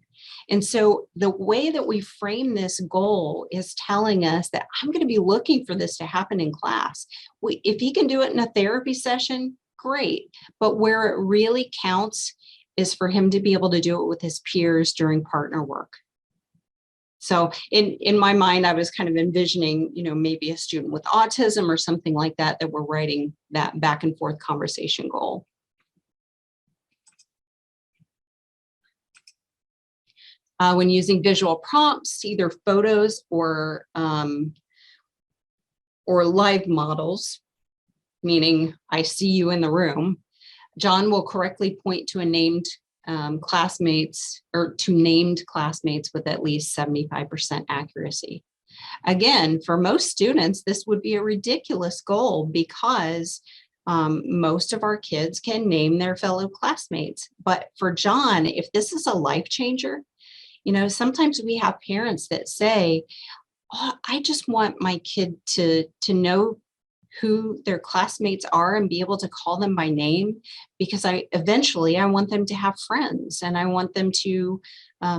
And so the way that we frame this goal is telling us that I'm going to be looking for this to happen in class. If he can do it in a therapy session, great. But where it really counts is for him to be able to do it with his peers during partner work. So in my mind, I was kind of envisioning, maybe a student with autism or something like that, that we're writing that back and forth conversation goal. When using visual prompts, either photos or live models, meaning I see you in the room, John will correctly point to a named classmates or to named classmates with at least 75% accuracy. Again, for most students, this would be a ridiculous goal because most of our kids can name their fellow classmates. But for John, if this is a life changer, sometimes we have parents that say, oh, I just want my kid to know who their classmates are and be able to call them by name, because eventually I want them to have friends and I want them to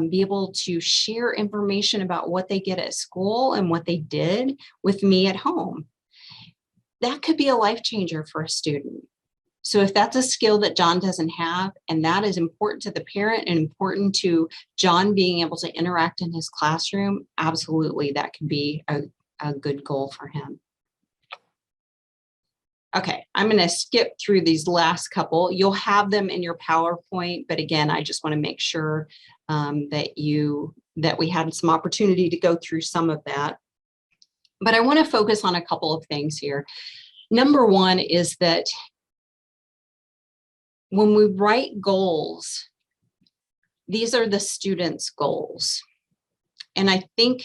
be able to share information about what they get at school and what they did with me at home. That could be a life changer for a student. So if that's a skill that John doesn't have, and that is important to the parent and important to John being able to interact in his classroom, absolutely, that could be a good goal for him. Okay, I'm going to skip through these last couple. You'll have them in your PowerPoint, but again, I just want to make sure that we had some opportunity to go through some of that. But I want to focus on a couple of things here. Number one is that when we write goals, these are the students' goals. And I think,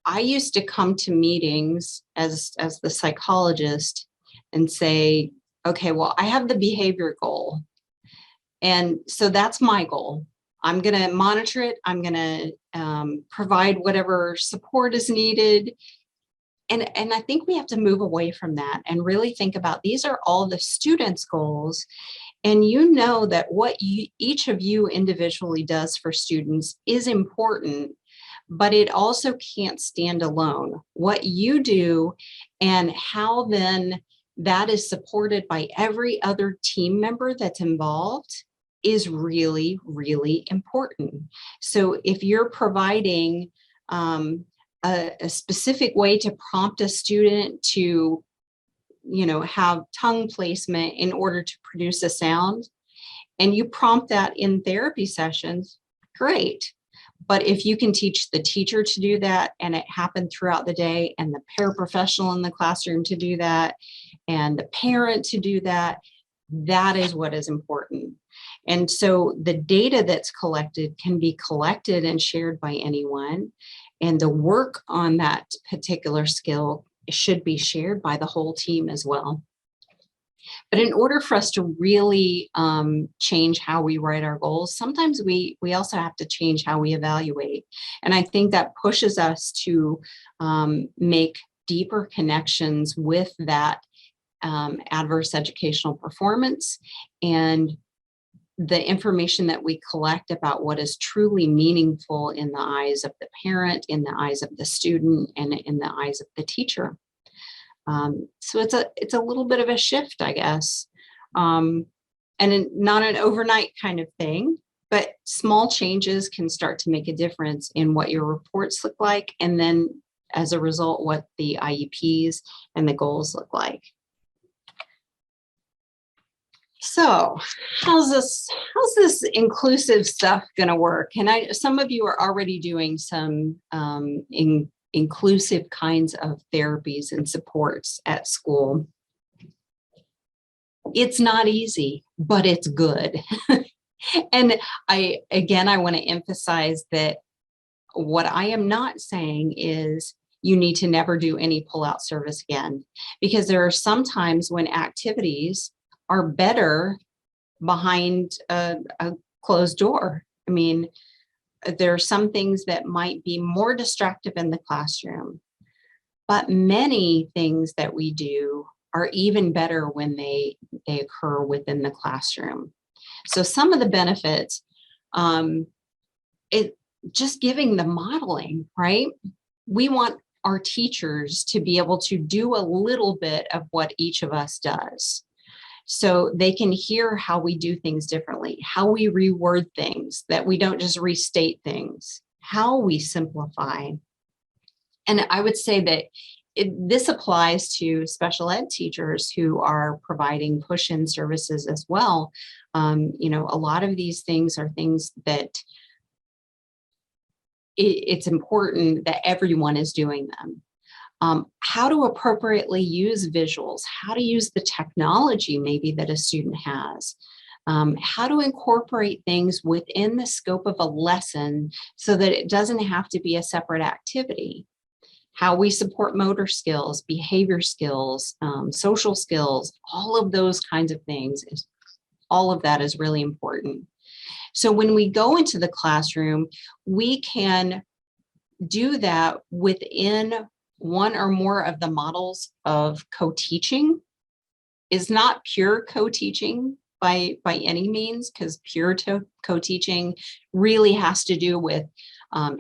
I used to come to meetings as the psychologist and say, okay, well, I have the behavior goal. And so that's my goal. I'm going to monitor it. I'm going to provide whatever support is needed. And I think we have to move away from that and really think about these are all the students' goals. And that what each of you individually does for students is important, but it also can't stand alone. What you do and how then that is supported by every other team member that's involved is really, really important. So if you're providing a specific way to prompt a student to, have tongue placement in order to produce a sound, and you prompt that in therapy sessions, great. But if you can teach the teacher to do that and it happened throughout the day, and the paraprofessional in the classroom to do that, and the parent to do that, that is what is important. And so the data that's collected can be collected and shared by anyone. And the work on that particular skill should be shared by the whole team as well. But in order for us to really change how we write our goals, sometimes we also have to change how we evaluate. And I think that pushes us to make deeper connections with that adverse educational performance and the information that we collect about what is truly meaningful in the eyes of the parent, in the eyes of the student, and in the eyes of the teacher. So it's a little bit of a shift, I guess, and not an overnight kind of thing, but small changes can start to make a difference in what your reports look like, and then as a result, what the IEPs and the goals look like. So how's this inclusive stuff going to work? And some of you are already doing some inclusive kinds of therapies and supports at school. It's not easy, but it's good. And I want to emphasize that what I am not saying is you need to never do any pull-out service again, because there are some times when activities are better behind a closed door. I mean, there are some things that might be more distractive in the classroom, but many things that we do are even better when they occur within the classroom. So some of the benefits, just giving the modeling, right? We want our teachers to be able to do a little bit of what each of us does, so they can hear how we do things differently, how we reword things, that we don't just restate things, how we simplify. And I would say that this applies to special ed teachers who are providing push-in services as well. A lot of these things are things that it's important that everyone is doing them. How to appropriately use visuals, how to use the technology maybe that a student has, how to incorporate things within the scope of a lesson so that it doesn't have to be a separate activity, how we support motor skills, behavior skills, social skills, all of those kinds of things. All of that is really important. So when we go into the classroom, we can do that within one or more of the models of co-teaching. Is not pure co-teaching by any means, because pure co-teaching really has to do with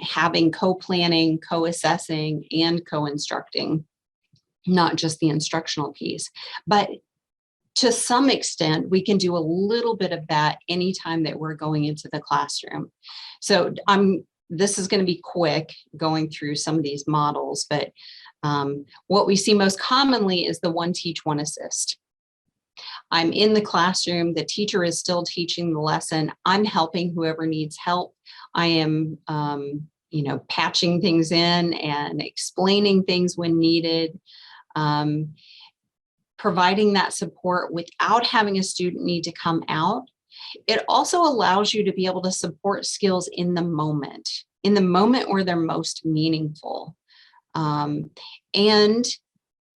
having co-planning, co-assessing, and co-instructing, not just the instructional piece. But to some extent, we can do a little bit of that anytime that we're going into the classroom. So this is going to be quick going through some of these models, but what we see most commonly is the one teach, one assist. I'm in the classroom, the teacher is still teaching the lesson, I'm helping whoever needs help. I am, patching things in and explaining things when needed, providing that support without having a student need to come out. It also allows you to be able to support skills in the moment where they're most meaningful. And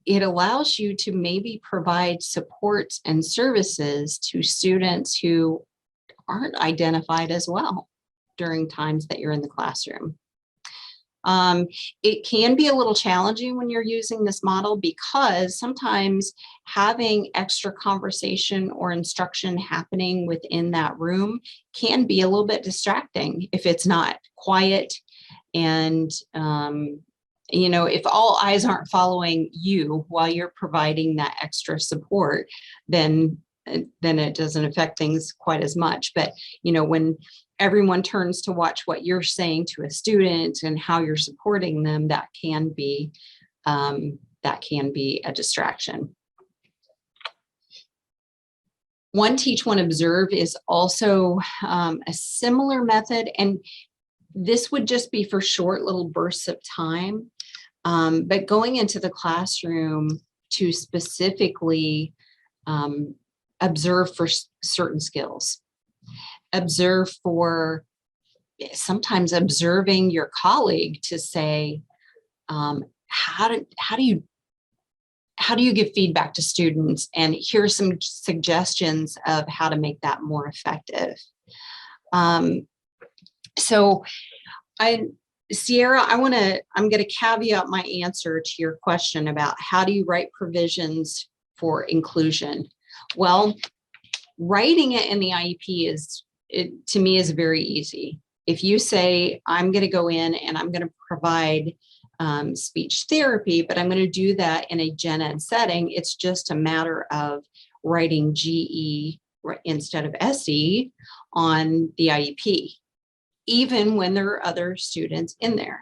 it allows you to maybe provide supports and services to students who aren't identified as well during times that you're in the classroom. It can be a little challenging when you're using this model, because sometimes having extra conversation or instruction happening within that room can be a little bit distracting if it's not quiet. And, if all eyes aren't following you while you're providing that extra support, then then it doesn't affect things quite as much. But, when everyone turns to watch what you're saying to a student and how you're supporting them, that can be a distraction. One Teach, One Observe is also a similar method, and this would just be for short little bursts of time, but going into the classroom to specifically observe for certain skills. Observe for, sometimes observing your colleague to say, how do you give feedback to students? And here's some suggestions of how to make that more effective. So Sierra, I'm going to caveat my answer to your question about how do you write provisions for inclusion. Well, writing it in the IEP to me is very easy. If you say, I'm going to go in and I'm going to provide speech therapy, but I'm going to do that in a gen ed setting, it's just a matter of writing GE instead of SE on the IEP, even when there are other students in there.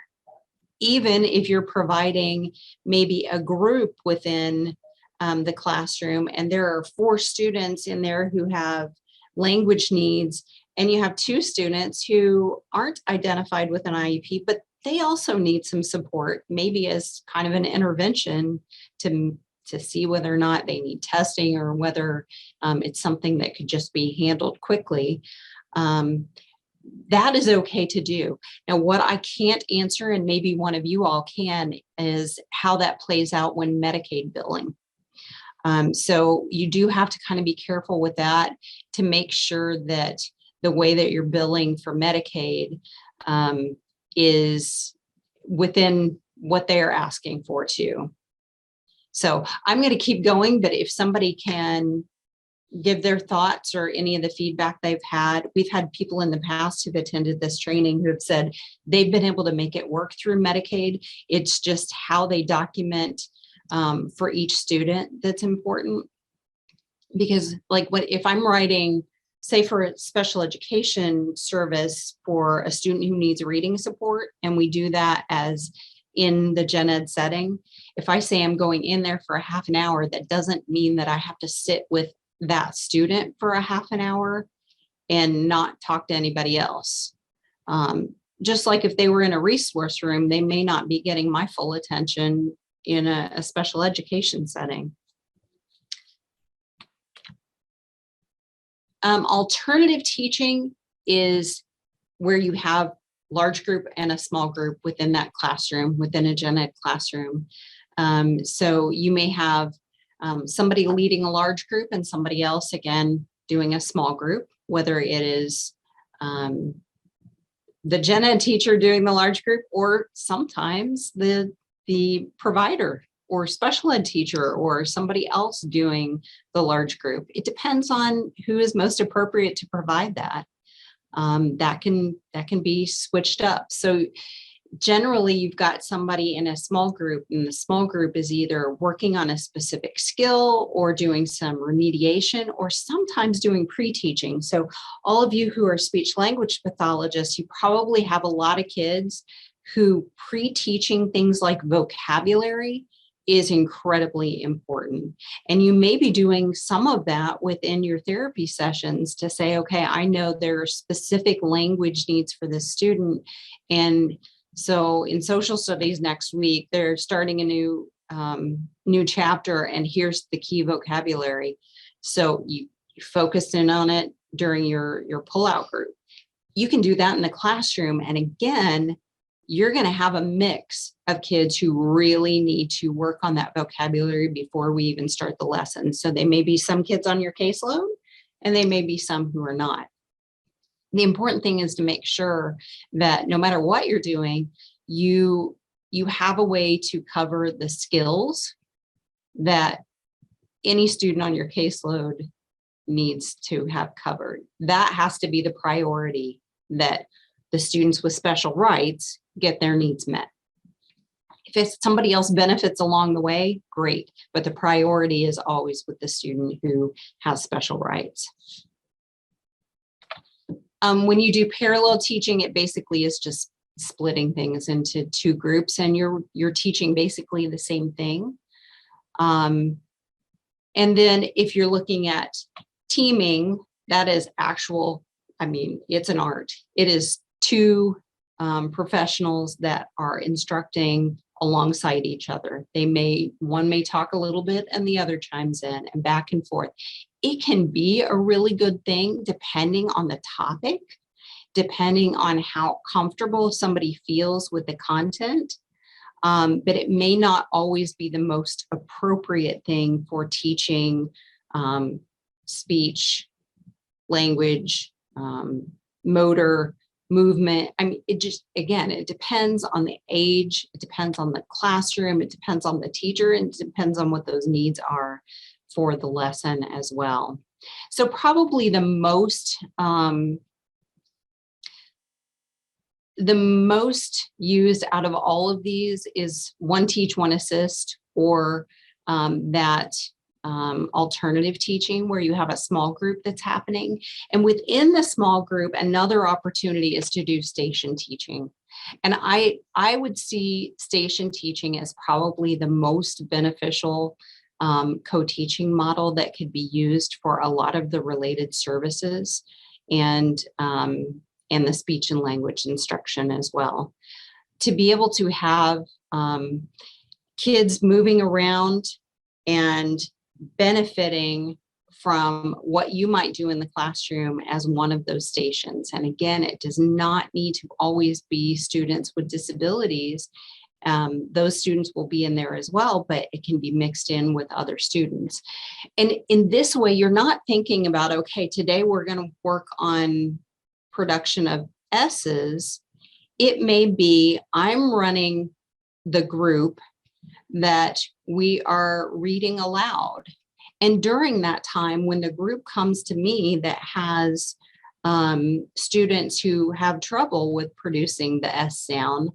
Even if you're providing maybe a group within the classroom and there are 4 students in there who have language needs, and you have 2 students who aren't identified with an IEP, but they also need some support, maybe as kind of an intervention to see whether or not they need testing or whether it's something that could just be handled quickly. That is okay to do. Now, what I can't answer, and maybe one of you all can, is how that plays out when Medicaid billing. So you do have to kind of be careful with that to make sure that the way that you're billing for Medicaid is within what they're asking for too. So I'm going to keep going, but if somebody can give their thoughts or any of the feedback they've had. We've had people in the past who've attended this training who have said they've been able to make it work through Medicaid. It's just how they document for each student that's important. Because if I'm writing, say for a special education service for a student who needs reading support, and we do that as in the gen ed setting, if I say I'm going in there for a half an hour, that doesn't mean that I have to sit with that student for a half an hour and not talk to anybody else. Just like if they were in a resource room, they may not be getting my full attention in a special education setting. Alternative teaching is where you have large group and a small group within that classroom, within a gen ed classroom. So you may have somebody leading a large group and somebody else, again, doing a small group, whether it is the gen ed teacher doing the large group, or sometimes the provider or special ed teacher or somebody else doing the large group. It depends on who is most appropriate to provide that. That can be switched up. So generally you've got somebody in a small group, and the small group is either working on a specific skill or doing some remediation or sometimes doing pre-teaching. So all of you who are speech language pathologists, you probably have a lot of kids who pre-teaching things like vocabulary is incredibly important. And you may be doing some of that within your therapy sessions to say, okay, I know there are specific language needs for this student. And so in social studies next week, they're starting a new chapter, and here's the key vocabulary. So you focused in on it during your pullout group. You can do that in the classroom. And again, you're going to have a mix of kids who really need to work on that vocabulary before we even start the lesson. So they may be some kids on your caseload, and they may be some who are not. The important thing is to make sure that no matter what you're doing, you have a way to cover the skills that any student on your caseload needs to have covered. That has to be the priority, that the students with special rights get their needs met. If somebody else benefits along the way, great, but the priority is always with the student who has special rights. When you do parallel teaching, it basically is just splitting things into two groups, and you're teaching basically the same thing. And then if you're looking at teaming, that is actual, I mean, it's an art. It is two professionals that are instructing alongside each other. One may talk a little bit and the other chimes in, and back and forth. It can be a really good thing depending on the topic, depending on how comfortable somebody feels with the content. But it may not always be the most appropriate thing for teaching speech, language, motor, movement. I mean, it just, again, it depends on the age, it depends on the classroom, it depends on the teacher, and it depends on what those needs are for the lesson as well. So probably the most used out of all of these is one teach, one assist, or that alternative teaching where you have a small group that's happening. And within the small group, another opportunity is to do station teaching. And I would see station teaching as probably the most beneficial co-teaching model that could be used for a lot of the related services and the speech and language instruction as well. To be able to have kids moving around and benefiting from what you might do in the classroom as one of those stations. And again, it does not need to always be students with disabilities. Those students will be in there as well, but it can be mixed in with other students. And in this way, you're not thinking about, okay, today we're going to work on production of S's. It may be, I'm running the group that we are reading aloud. And during that time, when the group comes to me that has students who have trouble with producing the S sound,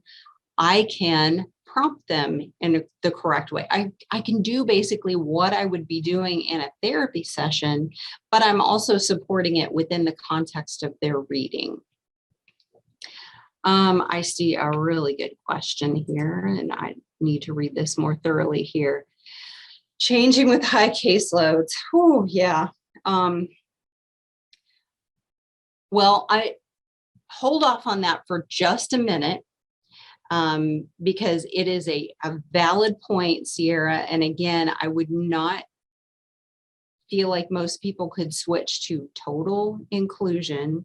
I can prompt them in the correct way. I can do basically what I would be doing in a therapy session, but I'm also supporting it within the context of their reading. I see a really good question here, and I need to read this more thoroughly here. Changing with high caseloads. Oh, yeah. Well, I hold off on that for just a minute because it is a valid point, Sierra. And again, I would not feel like most people could switch to total inclusion.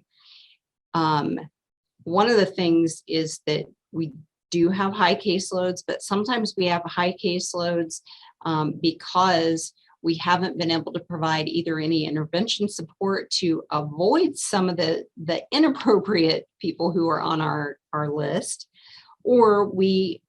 One of the things is that we do have high caseloads, but sometimes we have high caseloads because we haven't been able to provide either any intervention support to avoid some of the inappropriate people who are on our list, or we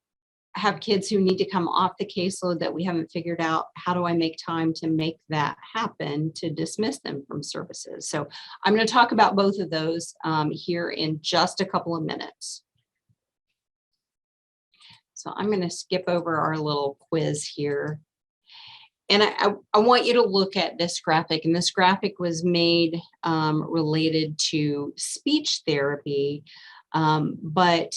have kids who need to come off the caseload that we haven't figured out, how do I make time to make that happen to dismiss them from services? So I'm going to talk about both of those here in just a couple of minutes. So I'm going to skip over our little quiz here. And I want you to look at this graphic, and this graphic was made related to speech therapy, but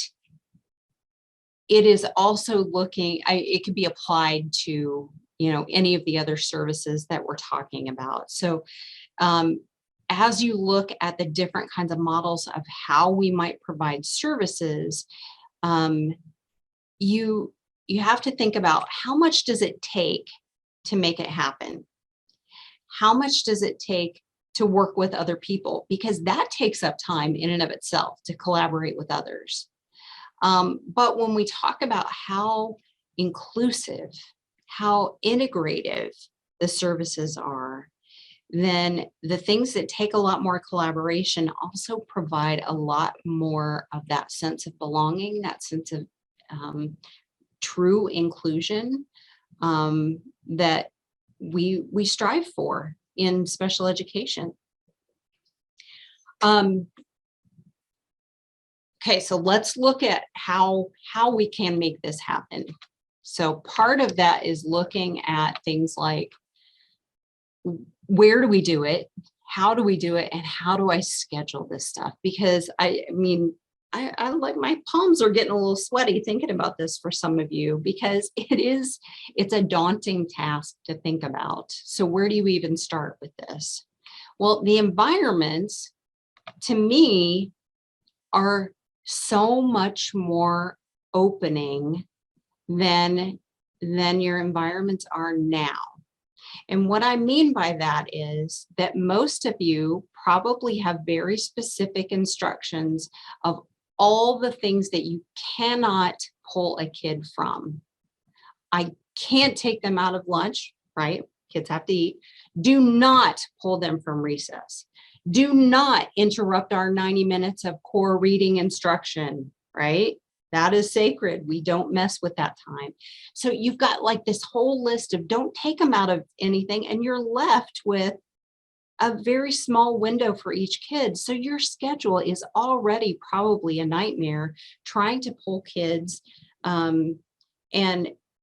it is also looking, it could be applied to, any of the other services that we're talking about. So as you look at the different kinds of models of how we might provide services, you have to think about how much does it take to make it happen? How much does it take to work with other people? Because that takes up time in and of itself to collaborate with others. But when we talk about how inclusive, how integrative the services are, then the things that take a lot more collaboration also provide a lot more of that sense of belonging, that sense of true inclusion that we strive for in special education. Okay, so let's look at how we can make this happen. So part of that is looking at things like, where do we do it? How do we do it? And how do I schedule this stuff? Because I mean, I like, my palms are getting a little sweaty thinking about this for some of you, because it's a daunting task to think about. So where do you even start with this? Well, the environments, to me, are so much more opening than your environments are now. And what I mean by that is that most of you probably have very specific instructions of all the things that you cannot pull a kid from. I can't take them out of lunch, right? Kids have to eat. Do not pull them from recess. Do not interrupt our 90 minutes of core reading instruction, right? That is sacred. We don't mess with that time. So you've got like this whole list of don't take them out of anything, and you're left with a very small window for each kid. So your schedule is already probably a nightmare trying to pull kids and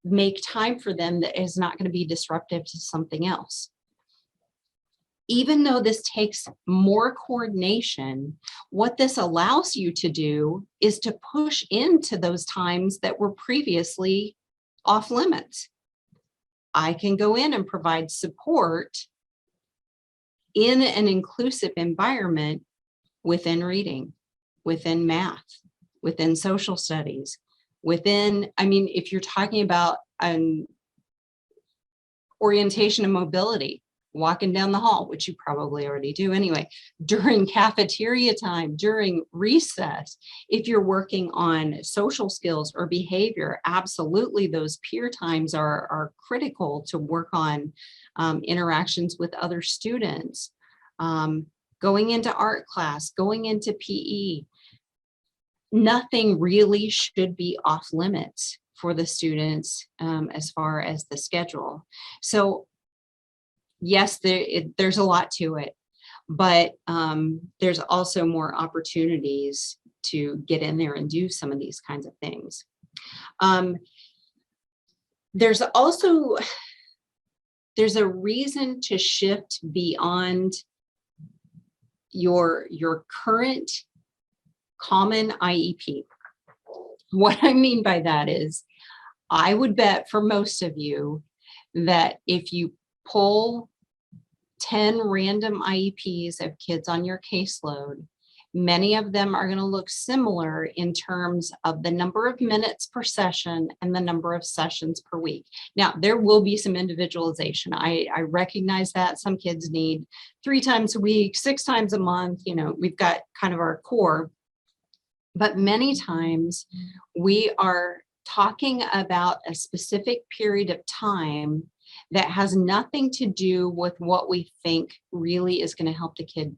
make time for them that is not going to be disruptive to something else. Even though this takes more coordination, what this allows you to do is to push into those times that were previously off limits. I can go in and provide support in an inclusive environment within reading, within math, within social studies, within, I mean, if you're talking about orientation and mobility, walking down the hall, which you probably already do anyway, during cafeteria time, during recess, if you're working on social skills or behavior, absolutely those peer times are critical to work on interactions with other students. Going into art class, going into PE, nothing really should be off limits for the students as far as the schedule. So yes, there's a lot to it, but there's also more opportunities to get in there and do some of these kinds of things. There's a reason to shift beyond your current common IEP. What I mean by that is, I would bet for most of you that if you pull 10 random IEPs of kids on your caseload, many of them are going to look similar in terms of the number of minutes per session and the number of sessions per week. Now, there will be some individualization. I recognize that some kids need 3 times a week, 6 times a month. You know, we've got kind of our core, but many times we are talking about a specific period of time that has nothing to do with what we think really is going to help the kid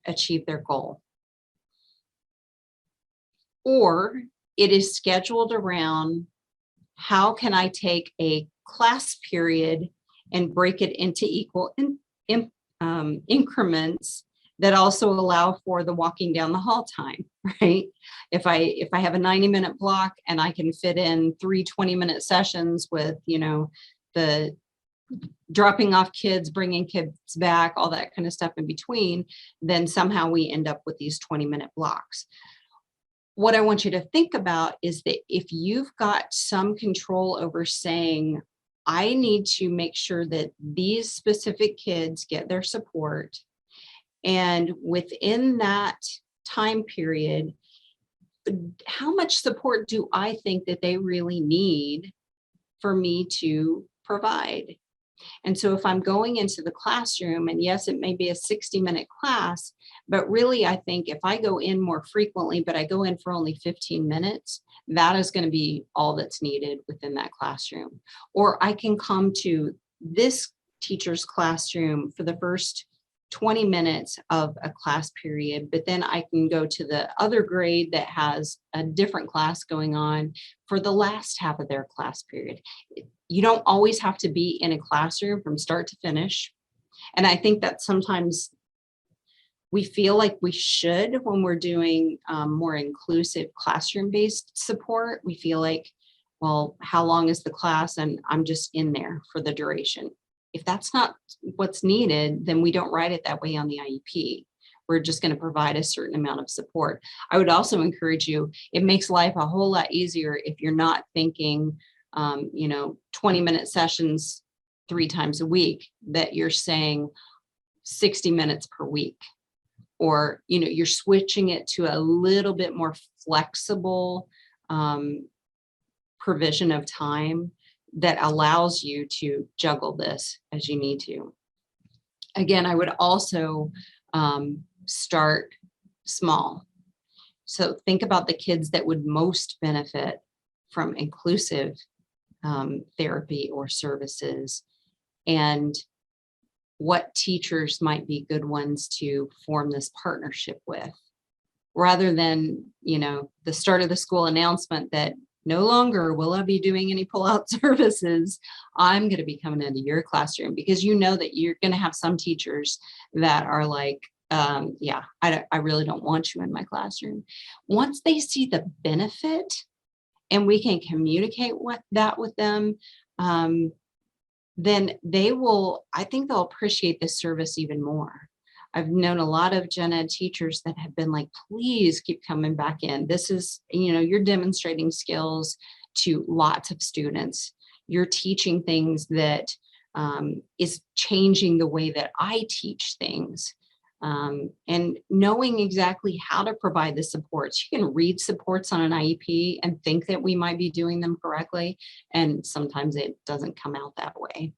achieve their goal. Or it is scheduled around, how can I take a class period and break it into equal increments that also allow for the walking down the hall time, right? If I have a 90-minute block and I can fit in 3 20-minute sessions with, you know, the dropping off kids, bringing kids back, all that kind of stuff in between, then somehow we end up with these 20-minute blocks. What I want you to think about is that if you've got some control over saying, I need to make sure that these specific kids get their support, and within that time period, how much support do I think that they really need for me to provide? And so if I'm going into the classroom, and yes, it may be a 60-minute class, but really I think if I go in more frequently, but I go in for only 15 minutes, that is going to be all that's needed within that classroom. Or I can come to this teacher's classroom for the first 20 minutes of a class period, but then I can go to the other grade that has a different class going on for the last half of their class period. You don't always have to be in a classroom from start to finish. And I think that sometimes we feel like we should when we're doing more inclusive classroom-based support. We feel like, well, how long is the class? And I'm just in there for the duration. If that's not what's needed, then we don't write it that way on the IEP. We're just going to provide a certain amount of support. I would also encourage you, it makes life a whole lot easier if you're not thinking, 20-minute sessions 3 times a week, that you're saying 60 minutes per week, or, you're switching it to a little bit more flexible provision of time that allows you to juggle this as you need to. Again, I would also start small. So think about the kids that would most benefit from inclusive therapy or services, and what teachers might be good ones to form this partnership with, rather than, the start of the school announcement that no longer will I be doing any pull-out services. I'm going to be coming into your classroom, because that you're going to have some teachers that are like, I really don't want you in my classroom. Once they see the benefit and we can communicate that with them, then I think they'll appreciate this service even more. I've known a lot of gen ed teachers that have been like, please keep coming back in. This is, you're demonstrating skills to lots of students. You're teaching things that is changing the way that I teach things. And knowing exactly how to provide the supports. You can read supports on an IEP and think that we might be doing them correctly, and sometimes it doesn't come out that way.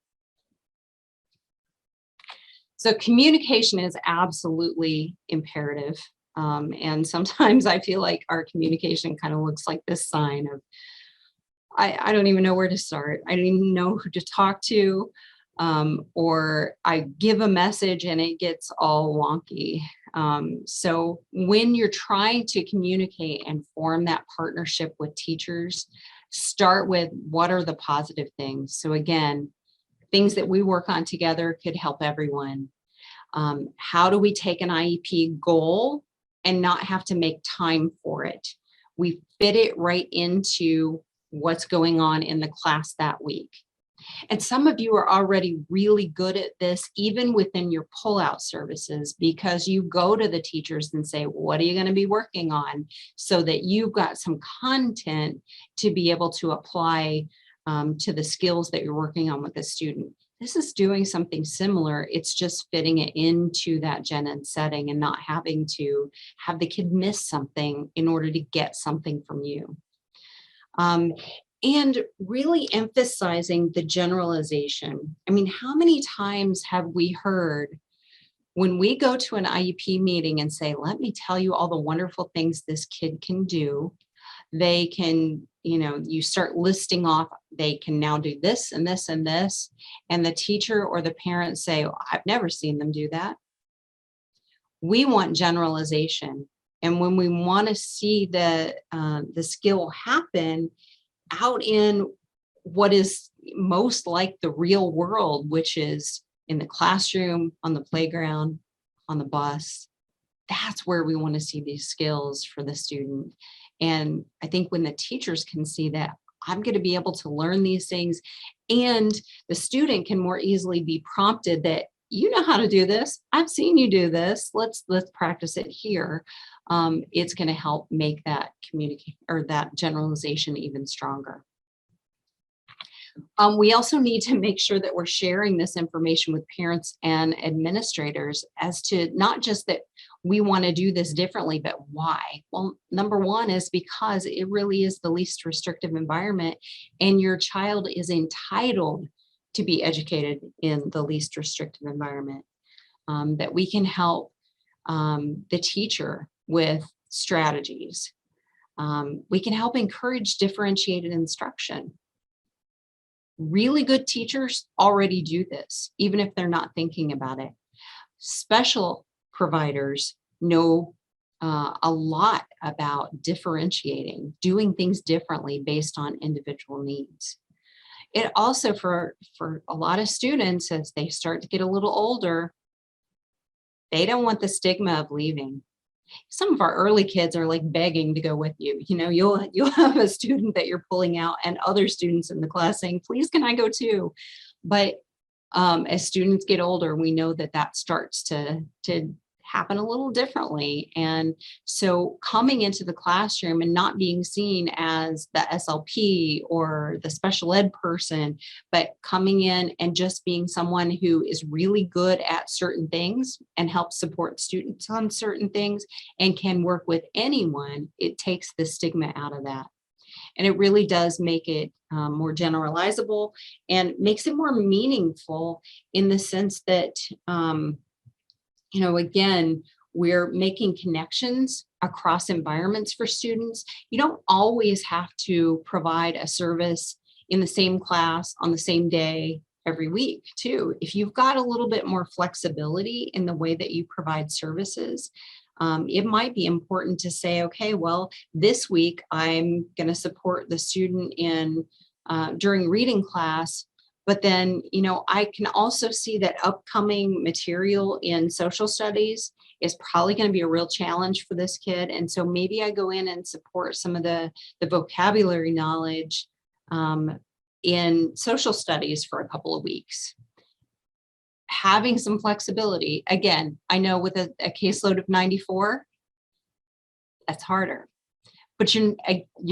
So communication is absolutely imperative. And sometimes I feel like our communication kind of looks like this sign of, I don't even know where to start. I don't even know who to talk to. Or I give a message and it gets all wonky. So when you're trying to communicate and form that partnership with teachers, start with what are the positive things. So again, things that we work on together could help everyone. How do we take an IEP goal and not have to make time for it? We fit it right into what's going on in the class that week. And some of you are already really good at this, even within your pullout services, because you go to the teachers and say, what are you going to be working on? So that you've got some content to be able to apply to the skills that you're working on with the student. This is doing something similar. It's just fitting it into that gen ed setting and not having to have the kid miss something in order to get something from you. And really emphasizing the generalization. I mean, how many times have we heard when we go to an IEP meeting and say, let me tell you all the wonderful things this kid can do. They can, you start listing off, they can now do this and this and this. And the teacher or the parents say, oh, I've never seen them do that. We want generalization. And when we want to see the skill happen out in what is most like the real world, which is in the classroom, on the playground, on the bus, that's where we want to see these skills for the student. And I think when the teachers can see that, I'm going to be able to learn these things, and the student can more easily be prompted that, you know how to do this. I've seen you do this. Let's practice it here. It's going to help make that communicate or that generalization even stronger. We also need to make sure that we're sharing this information with parents and administrators as to not just that we want to do this differently, but why. Well, number one is because it really is the least restrictive environment, and your child is entitled to be educated in the least restrictive environment. That we can help the teacher with strategies. We can help encourage differentiated instruction. Really good teachers already do this, even if they're not thinking about it. Special providers know a lot about differentiating, doing things differently based on individual needs. It also, for a lot of students, as they start to get a little older, they don't want the stigma of leaving. Some of our early kids are like begging to go with you. You know, you'll have a student that you're pulling out and other students in the class saying, please, can I go too? But as students get older, we know that that starts to happen a little differently. And so coming into the classroom and not being seen as the SLP or the special ed person, but coming in and just being someone who is really good at certain things and helps support students on certain things and can work with anyone, it takes the stigma out of that. And it really does make it more generalizable and makes it more meaningful in the sense that, you know, again, we're making connections across environments for students. You don't always have to provide a service in the same class on the same day every week too. If you've got a little bit more flexibility in the way that you provide services, it might be important to say, okay, well, this week I'm going to support the student in during reading class, but then, you know, I can also see that upcoming material in social studies is probably going to be a real challenge for this kid. And so maybe I go in and support some of the vocabulary knowledge in social studies for a couple of weeks. Having some flexibility. Again, I know with a caseload of 94, that's harder, but you're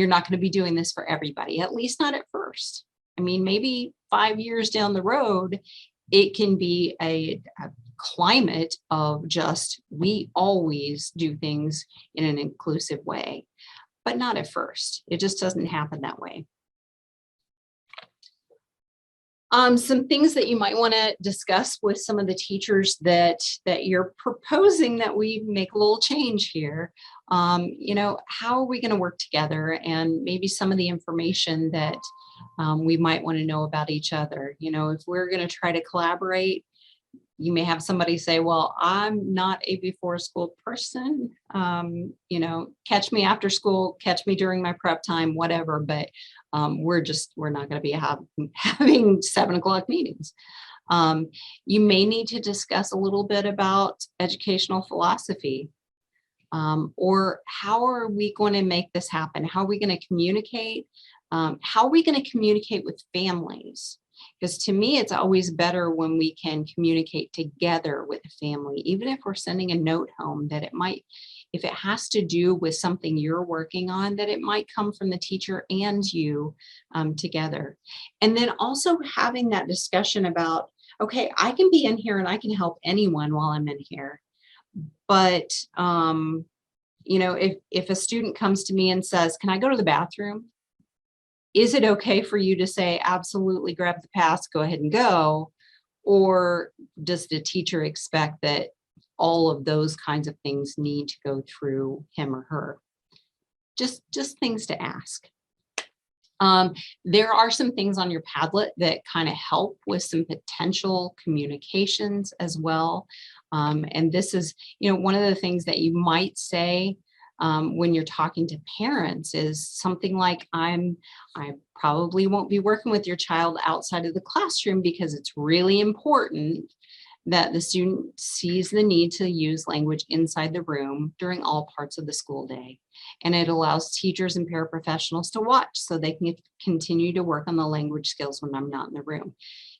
not going to be doing this for everybody, at least not at first. I mean, maybe 5 years down the road, it can be a climate of just, we always do things in an inclusive way, but not at first. It just doesn't happen that way. Some things that you might want to discuss with some of the teachers that you're proposing that we make a little change here. You know, how are we going to work together, and maybe some of the information that we might want to know about each other. You know, if we're going to try to collaborate, you may have somebody say, well, I'm not a before school person. You know, catch me after school, catch me during my prep time, whatever. But we're not going to be having 7 o'clock meetings. You may need to discuss a little bit about educational philosophy, or how are we going to make this happen? How are we going to communicate? How are we going to communicate with families? Because to me, it's always better when we can communicate together with a family, even if we're sending a note home, that it might, if it has to do with something you're working on, that it might come from the teacher and you together. And then also having that discussion about, okay, I can be in here and I can help anyone while I'm in here. But, you know, if a student comes to me and says, can I go to the bathroom? Is it okay for you to say, absolutely, grab the pass, go ahead and go? Or does the teacher expect that all of those kinds of things need to go through him or her? Just things to ask. There are some things on your Padlet that kind of help with some potential communications as well. And this is, you know, one of the things that you might say when you're talking to parents is something like, I probably won't be working with your child outside of the classroom because it's really important that the student sees the need to use language inside the room during all parts of the school day. And it allows teachers and paraprofessionals to watch so they can continue to work on the language skills when I'm not in the room.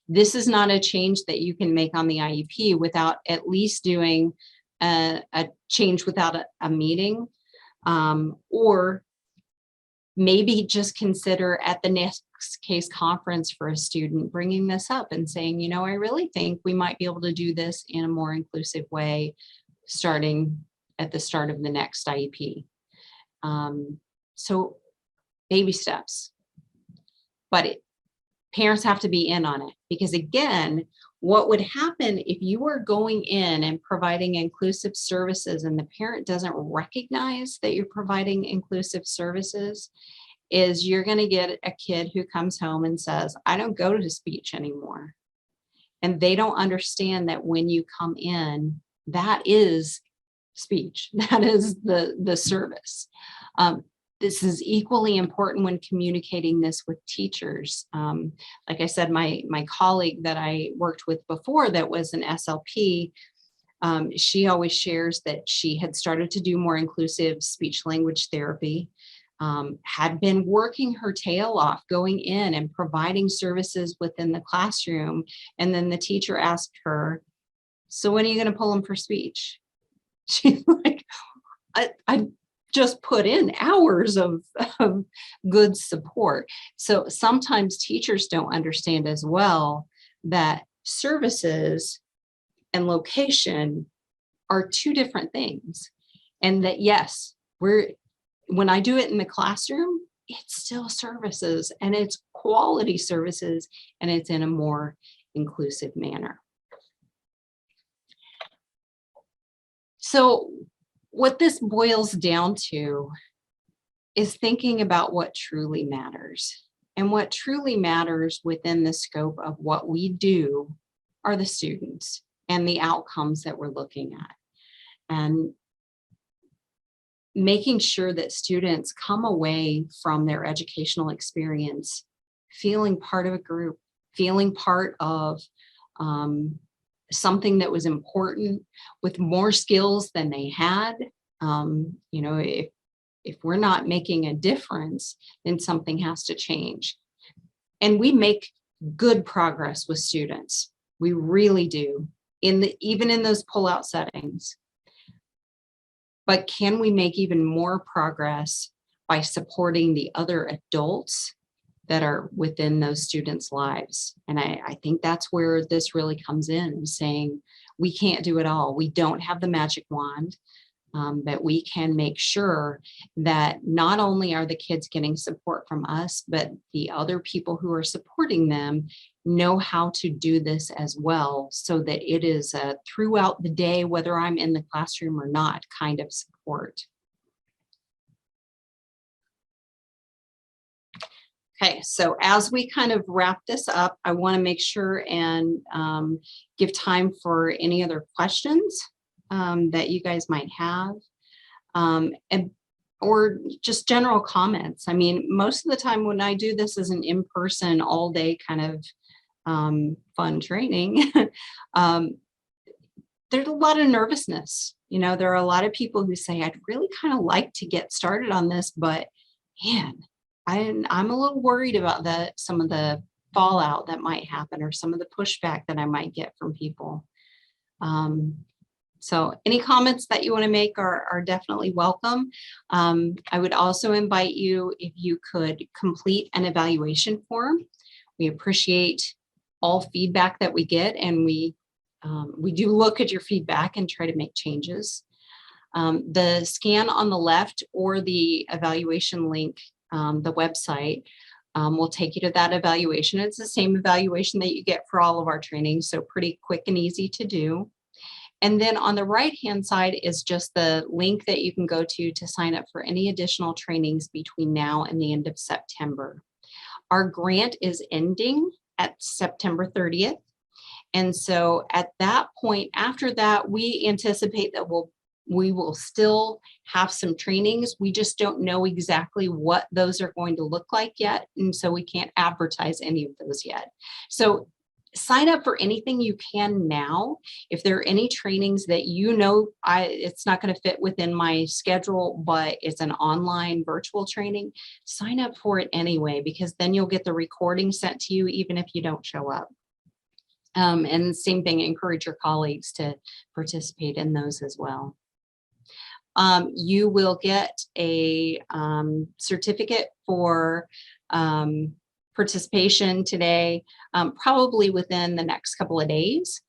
This is not a change that you can make on the IEP without at least doing a change without a meeting. Or maybe just consider at the next case conference for a student bringing this up and saying, you know, I really think we might be able to do this in a more inclusive way starting at the start of the next IEP. So baby steps, but parents have to be in on it, because again, what would happen if you were going in and providing inclusive services and the parent doesn't recognize that you're providing inclusive services is you're going to get a kid who comes home and says, I don't go to speech anymore. And they don't understand that when you come in, that is speech. That is the service. This is equally important when communicating this with teachers. Like I said, my colleague that I worked with before that was an SLP, She always shares that she had started to do more inclusive speech language therapy, had been working her tail off, going in and providing services within the classroom. And then the teacher asked her, "So when are you going to pull them for speech?" She's like, I just put in hours of good support. So sometimes teachers don't understand as well that services and location are two different things. And that, yes, when I do it in the classroom, it's still services and it's quality services and it's in a more inclusive manner. So what this boils down to is thinking about what truly matters. And what truly matters within the scope of what we do are the students and the outcomes that we're looking at. And making sure that students come away from their educational experience feeling part of a group, feeling part of something that was important, with more skills than they had. You know, if we're not making a difference, then something has to change. And we make good progress with students. We really do, even in those pull-out settings. But can we make even more progress by supporting the other adults that are within those students' lives? And I think that's where this really comes in, saying we can't do it all. We don't have the magic wand, but we can make sure that not only are the kids getting support from us, but the other people who are supporting them know how to do this as well, so that it is a throughout the day, whether I'm in the classroom or not, kind of support. Okay, so as we kind of wrap this up, I want to make sure and give time for any other questions that you guys might have, or just general comments. I mean, most of the time when I do this as an in-person all day kind of fun training, there's a lot of nervousness. You know, there are a lot of people who say, I'd really kind of like to get started on this, but man, I'm a little worried about some of the fallout that might happen, or some of the pushback that I might get from people. So any comments that you want to make are definitely welcome. I would also invite you, if you could complete an evaluation form. We appreciate all feedback that we get, and we do look at your feedback and try to make changes. The scan on the left or the evaluation link, the website, will take you to that evaluation. It's the same evaluation that you get for all of our trainings, so pretty quick and easy to do. And then on the right-hand side is just the link that you can go to sign up for any additional trainings between now and the end of September. Our grant is ending at September 30th. And so at that point, after that, we anticipate that we will still have some trainings. We just don't know exactly what those are going to look like yet. And so we can't advertise any of those yet. So sign up for anything you can now. If there are any trainings that you know it's not going to fit within my schedule, but it's an online virtual training, sign up for it anyway, because then you'll get the recording sent to you even if you don't show up. And same thing, encourage your colleagues to participate in those as well. You will get a certificate for participation today, probably within the next couple of days.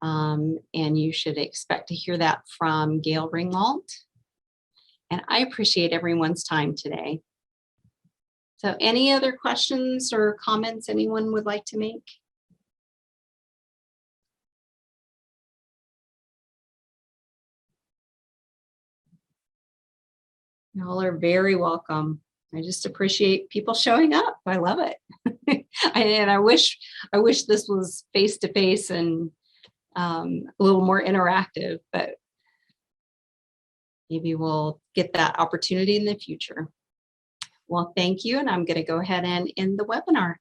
And you should expect to hear that from Gail Ringwalt. And I appreciate everyone's time today. So any other questions or comments anyone would like to make? Y'all are very welcome. I just appreciate people showing up. I love it. And I wish this was face-to-face and a little more interactive, but maybe we'll get that opportunity in the future. Well, thank you. And I'm going to go ahead and end the webinar.